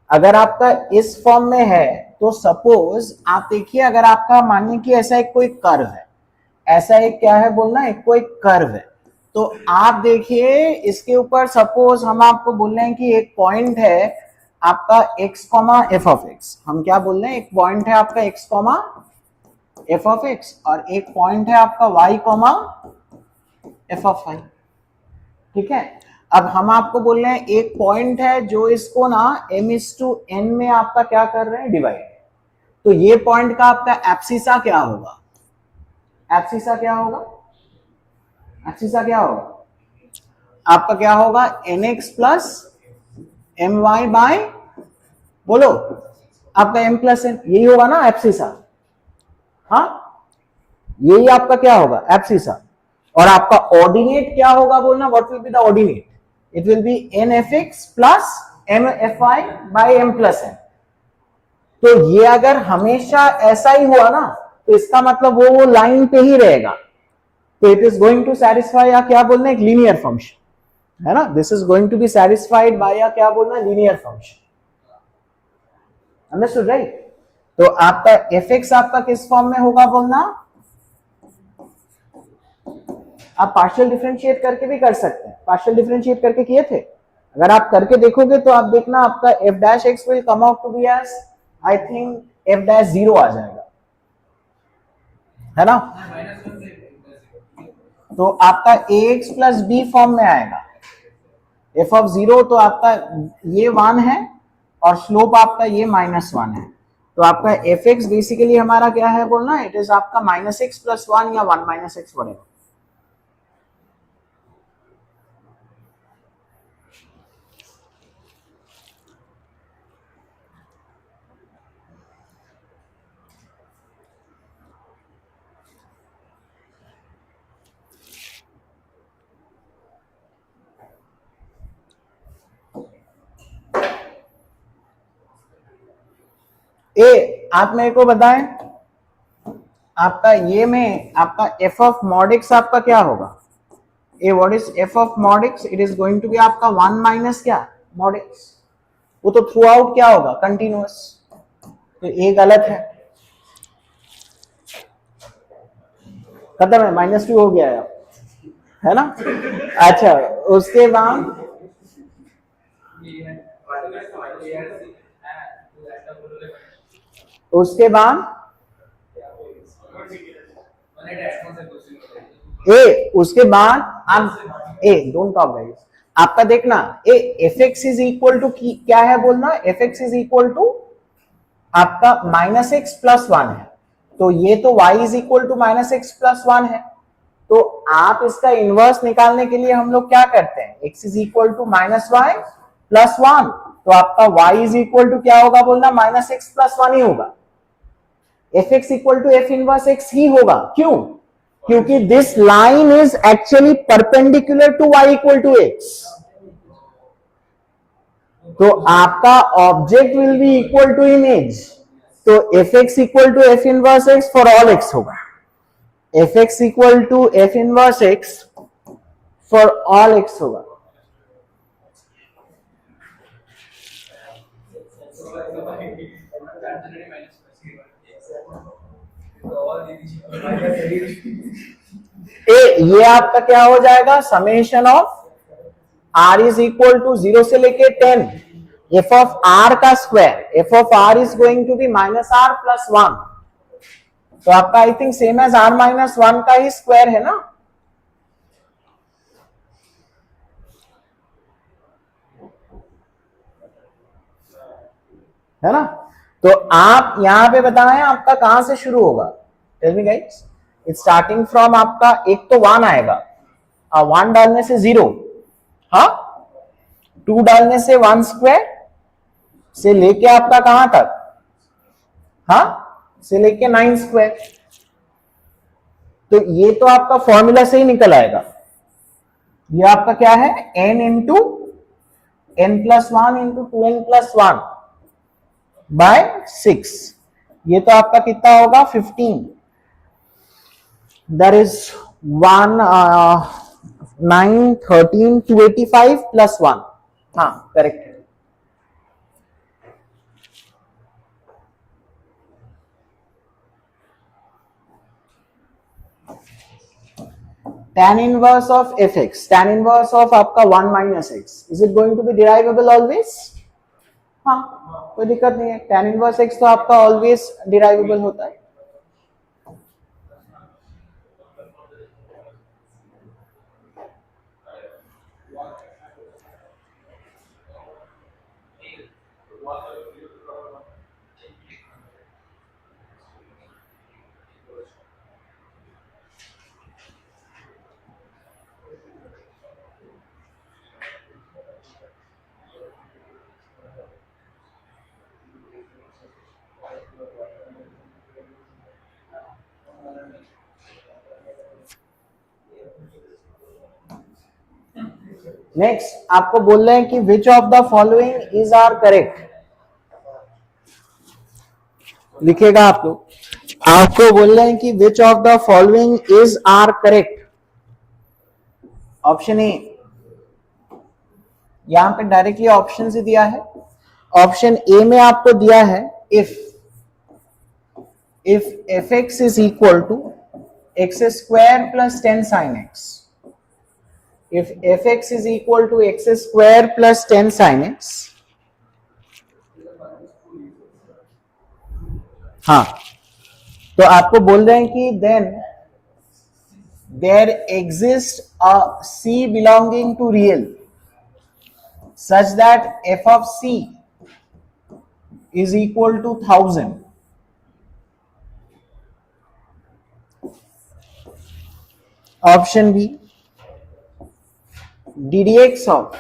अगर आपका इस फॉर्म में है तो सपोज आप देखिए, अगर आपका मानिए कि ऐसा एक कोई कर्व है, ऐसा एक क्या है बोलना, एक कोई कर्व है, तो आप देखिए इसके ऊपर सपोज हम आपको बोल रहे हैं कि एक पॉइंट है आपका x comma F of x, हम क्या बोल रहे हैं, एक पॉइंट है आपका x comma F of x और एक पॉइंट है आपका y comma F of Y, ठीक है? अब हम आपको बोल रहे हैं एक पॉइंट है जो इसको ना m/n में आपका क्या कर रहे हैं, डिवाइड, तो ये पॉइंट का आपका एब्सिसा क्या होगा, एब्सिसा क्या होगा, एब्सिसा क्या होगा आपका, क्या होगा nx plus M Y by, बोलो आपका m प्लस n, यही होगा ना एब्सिसा? हाँ, यही आपका क्या होगा एब्सिसा। और आपका ऑर्डिनेट क्या होगा बोलना, what will be the ordinate, it will be N F X plus M F I by M plus N. तो ये अगर हमेशा ऐसा ही हुआ ना, तो इसका मतलब वो लाइन पे ही रहेगा, तो it is going to satisfy या क्या बोलना, एक लीनियर फंक्शन, है ना? This is going to be satisfied by या क्या बोलना, लीनियर फंक्शन, अंडरस्टूड राइट? तो आपका एफ एक्स आपका किस फॉर्म में होगा बोलना, आप पार्शियल डिफरेंशिएट करके भी कर सकते हैं, पार्शियल डिफरेंशिएट करके किए थे, अगर आप करके देखोगे तो आप देखना आपका F dash X will come out to be as, I think F dash 0 आ जाएगा, है ना? तो आपका A X plus B form में आएगा, एफ ऑफ 0, तो आपका ये 1 है और स्लोप आपका ये -1 है, तो आपका एफ एक्स बेसिकली हमारा क्या है बोलना, इट इज आपका -x + 1 या 1 - x वगैरह, ए आप मेरे को बताएं, आपका ये में आपका एफ ऑफ मॉड एक्स आपका क्या होगा? Uh what is f of mod x? It is going to be आपका 1 माइनस क्या मॉड एक्स। वो तो थ्रू आउट क्या होगा? कंटिन्यूअस। तो ए गलत खत्म है, -2 हो गया है ना। अच्छा उसके बाद उसके बाद ए उसके बाद आप ए डोंट टॉक गाइस, आपका देखना A F x is equal to क्या है बोलना, F x is equal to आपका -x + 1 है। तो ये तो y is equal to -x + 1 है। तो आप इसका इनवर्स निकालने के लिए हम लोग क्या करते हैं, x is equal to -y + 1। तो आपका y इज इक्वल टू क्या होगा बोलना, -x + 1 ही होगा। F x equal to f inverse x ही होगा। क्यों? क्योंकि this line is actually perpendicular to y equal to x। तो आपका object will be equal to image. तो f x equal to f inverse x for all x होगा, f x equal to f inverse x for all x होगा। ये आपका क्या हो जाएगा, summation of r is equal to 0 से लेके 10 एफ ऑफ r का square, F of r is going to be -r + 1। तो आपका I think same as r - 1 का ही स्क्वायर है ना। है ना। तो आप यहां पे बताएं आपका कहां से शुरू होगा, tell me guys. It's starting from आपका एक तो 1 आएगा, 1 डालने से 0, हाँ 2 डालने से 1 स्क्वायर से लेके आपका कहां तक, हाँ से लेके 9 स्क्वायर। तो ये तो आपका फॉर्मूला से ही निकल आएगा। ये आपका क्या है, n into n+1 into 2n + 1 bye 6। ये तो आपका कितना होगा, 15। That is 1 9 13 285 + 1। हाँ करेक्ट है। tan inverse of fx, tan inverse of आपका 1 minus x, is it going to be derivable always? हाँ कोई दिक्कत नहीं है, tan inverse x तो आपका always derivable होता है। नेक्स्ट आपको बोल रहे हैं कि which of the following is are correct. लिखेगा आप लोग, आपको बोल रहे हैं कि which of the following is are correct. Option A, यहां पे डायरेक्टली ऑप्शन से दिया है। ऑप्शन ए में आपको दिया है if fx is equal to x² + 10 sin x, if fx is equal to x² + 10 sin x, हाँ तो आपको बोल रहे हैं कि then there exist a c belonging to real such that f of c is equal to 1000। Option B, ddx of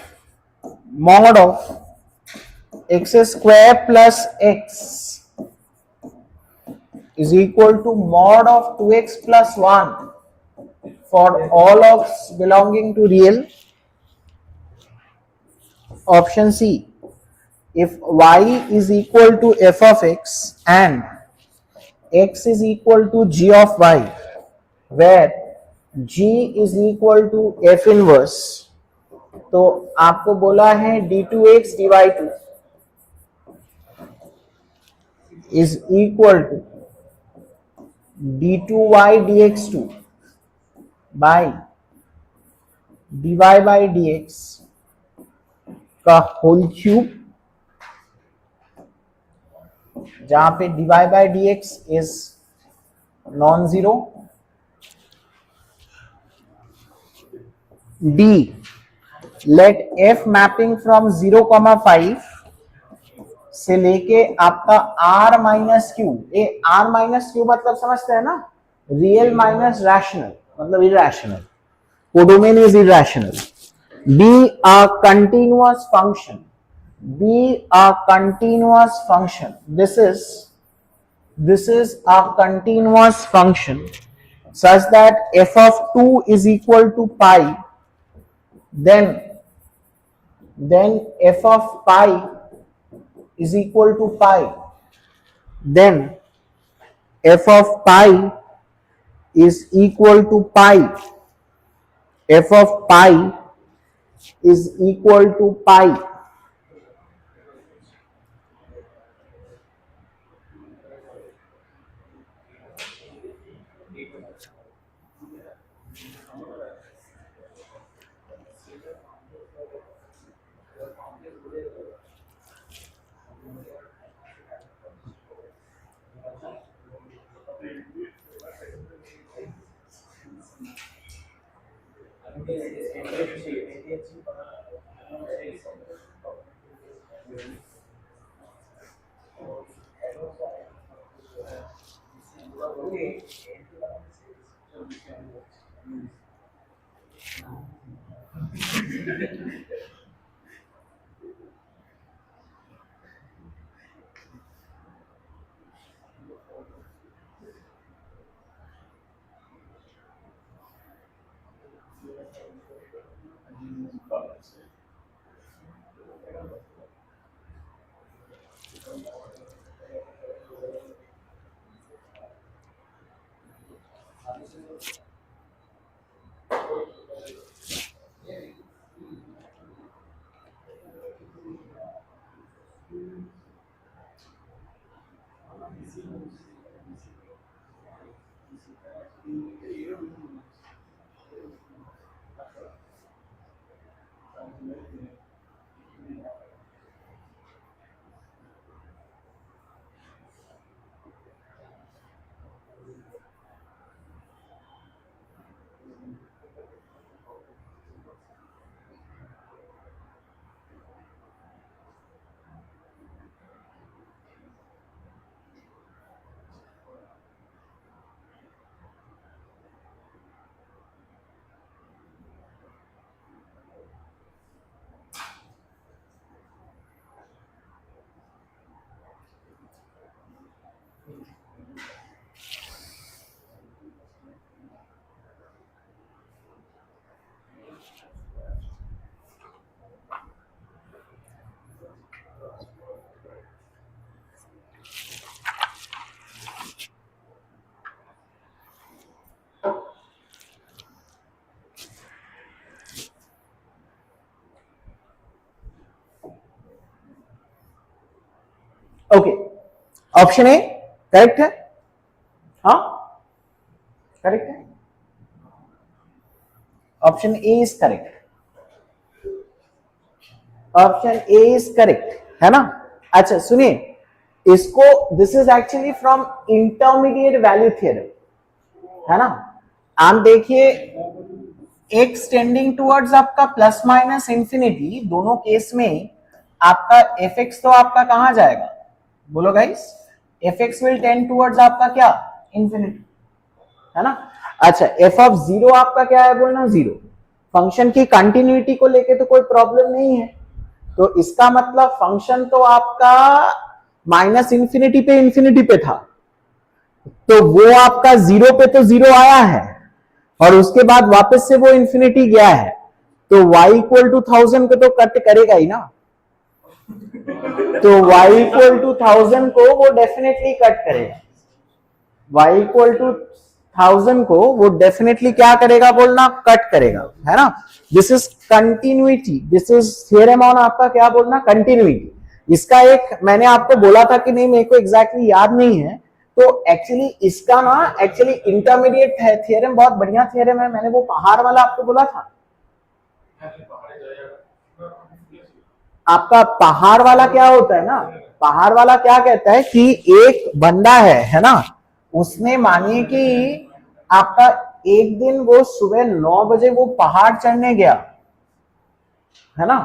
mod of x² + x is equal to mod of 2x + 1 for all of belonging to real। Option C, if y is equal to f of x and x is equal to g of y, where g is equal to f inverse, तो आपको बोला है d2x dy2 is equal to d2y dx2 by dy by dx का whole cube, जहां पे dy by dx is non zero, d let f mapping from 0,5 से लेके आपका r माइनस क्यू, ये r माइनस क्यू मतलब समझते हैं ना, रियल माइनस रैशनल मतलब irrational, codomain is irrational, be a continuous function, be a continuous function, this is a continuous function such that f of 2 is equal to pi, then f of pi is equal to pi, then f of pi is equal to pi, f of pi is equal to pi. Okay, option A correct है, हाँ correct है, option A is correct, option A is correct है ना। अच्छा सुनिए इसको, this is actually from intermediate value theorem है ना। आप देखिए एक्स टेंडिंग टुवर्ड्स आपका प्लस माइनस इंफिनिटी, दोनों केस में आपका एफ एक्स तो आपका कहां जाएगा, बोलो guys, F x will tend towards आपका क्या, इंफिनिटी है ना। अच्छा एफ ऑफ जीरो आपका क्या है बोलना, जीरो, फंक्शन की कंटिन्यूटी को लेके तो कोई प्रॉब्लम नहीं है, तो इसका मतलब फंक्शन तो आपका माइनस इंफिनिटी पे इंफिनिटी पे था, तो वो आपका जीरो पे तो जीरो आया है और उसके बाद वापस से वो इंफिनिटी गया है, तो y इक्वल टू 1000 को तो कट करेगा ही ना, तो y इक्वल टू 1000 को वो डेफिनेटली कट करेगा, y इक्वल टू 1000 को वो डेफिनेटली क्या करेगा बोलना, कट करेगा, है ना। This is continuity, this is theorem on आपका क्या बोलना, कंटिन्यूटी। इसका एक मैंने आपको बोला था कि नहीं, मेरे को एग्जैक्टली याद नहीं है, तो एक्चुअली इसका ना एक्चुअली इंटरमीडिएट है थ्योरम, बहुत बढ़िया थ्योरम है, मैंने वो पहाड़ वाला आपको बोला था। आपका पहाड़ वाला क्या होता है ना, पहाड़ वाला क्या कहता है कि एक बंदा है ना, उसने मानिए कि आपका एक दिन वो सुबह 9 बजे वो पहाड़ चढ़ने गया, है ना,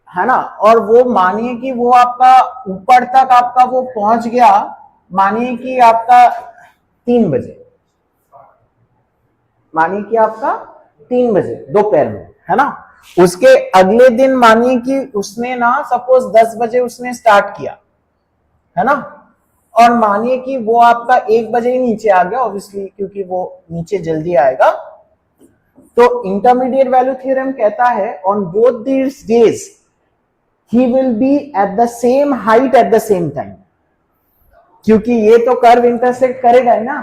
है ना, और वो मानिए कि वो आपका ऊपर तक आपका वो पहुंच गया, मानिए कि आपका 3 बजे, मानिए कि आपका 3 बजे दोपहर में, है ना। उसके अगले दिन मानिए कि उसने ना सपोज 10 बजे उसने स्टार्ट किया, है ना, और मानिए कि वो आपका 1 बजे ही नीचे आ गया, ऑब्वियसली क्योंकि वो नीचे जल्दी आएगा। तो इंटरमीडिएट वैल्यू थ्योरम कहता है on both these days he will be at the same height at the same time, क्योंकि ये तो कर्व इंटरसेक्ट करेगा है ना।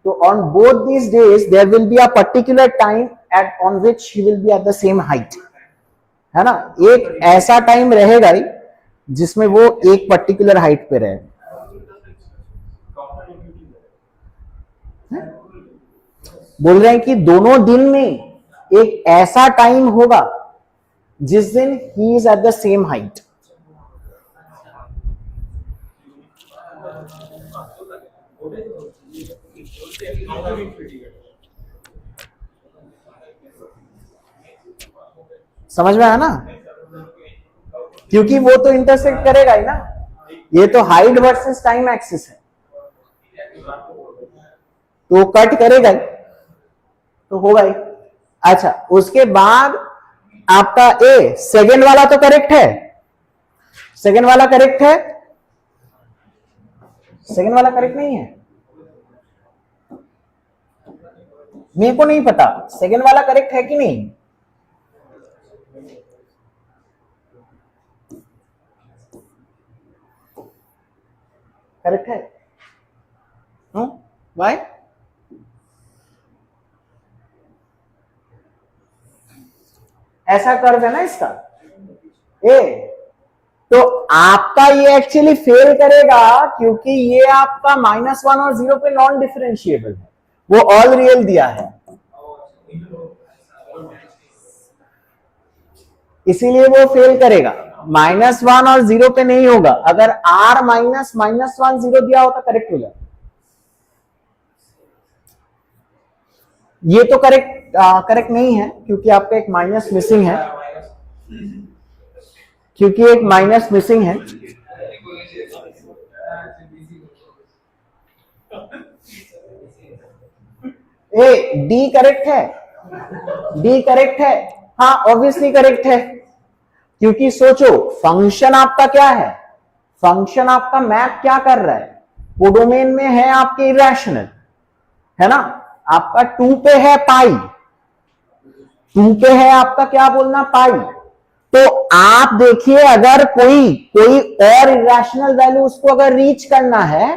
तो on both these days there will be a particular time at on which he will be at the same height, है ना, एक ऐसा टाइम रहेगा ही जिसमें वो एक पर्टिकुलर हाइट पे रहे। बोल रहे हैं कि दोनों दिन में एक ऐसा टाइम होगा जिस दिन he is at the same height. समझ में आया ना, क्योंकि वो तो इंटरसेक्ट करेगा ही ना, ये तो हाइट वर्सेस टाइम एक्सिस है, तो कट करेगा ही, तो होगा ही। अच्छा, उसके बाद आपका ए सेकेंड वाला तो करेक्ट है, सेकेंड वाला करेक्ट है, सेकेंड वाला करेक्ट नहीं है, मेरे को नहीं पता सेकेंड वाला करेक्ट है कि नहीं। करेक्ट है, वाई, ऐसा कर्व है ना इसका ए, तो आपका ये एक्चुअली फेल करेगा क्योंकि ये आपका -1 और 0 पे नॉन डिफरेंशिएबल है, वो ऑल रियल दिया है, इसीलिए वो फेल करेगा। -1 और 0 पे नहीं होगा, अगर r -1 0 दिया होता करेक्ट हो जाता। ये तो करेक्ट नहीं है क्योंकि आपका एक माइनस मिसिंग है, क्योंकि एक माइनस मिसिंग है। ए डी करेक्ट है, डी करेक्ट है, हाँ ऑब्वियसली करेक्ट है, क्योंकि सोचो फंक्शन आपका क्या है, फंक्शन आपका मैप क्या कर रहा है, वो डोमेन में है आपके इरेशनल, है ना, आपका 2 पे है पाई, 2 पे है आपका क्या बोलना पाई, तो आप देखिए अगर कोई कोई और इरेशनल वैल्यू उसको अगर रीच करना है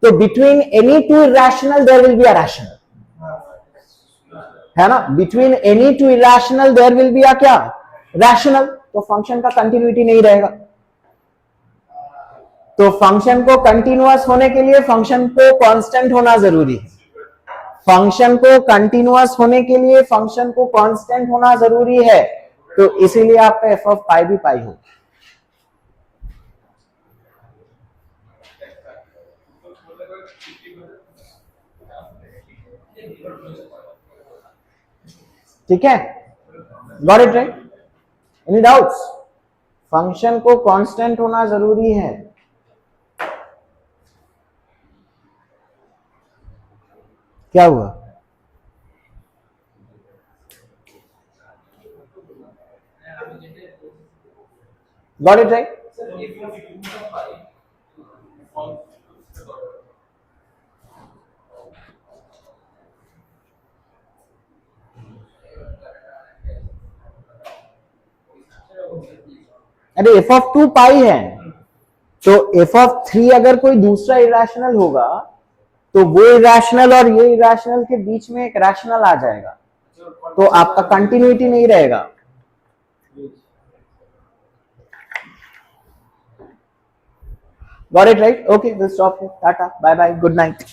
तो between any two irrational there will be a rational, है ना, between any two irrational there will be a क्या, रैशनल, तो फंक्शन का कंटिन्यूटी नहीं रहेगा। तो फंक्शन को कंटिन्यूअस होने के लिए फंक्शन को कांस्टेंट होना जरूरी है, फंक्शन को कंटिन्यूअस होने के लिए फंक्शन को कांस्टेंट होना जरूरी है, तो इसीलिए आपका एफ ऑफ पाई भी पाई हो। ठीक है, got it right, any doubts, function को कांस्टेंट होना जरूरी है। क्या हुआ, गॉट इट राइट, अरे एफ ऑफ 2 पाई है, तो एफ ऑफ 3 अगर कोई दूसरा इरेशनल होगा तो वो इरेशनल और ये इरेशनल के बीच में एक रैशनल आ जाएगा, तो आपका कंटिन्यूटी नहीं रहेगा। Got it right? Okay, we'll stop here. Tata, bye bye, good night.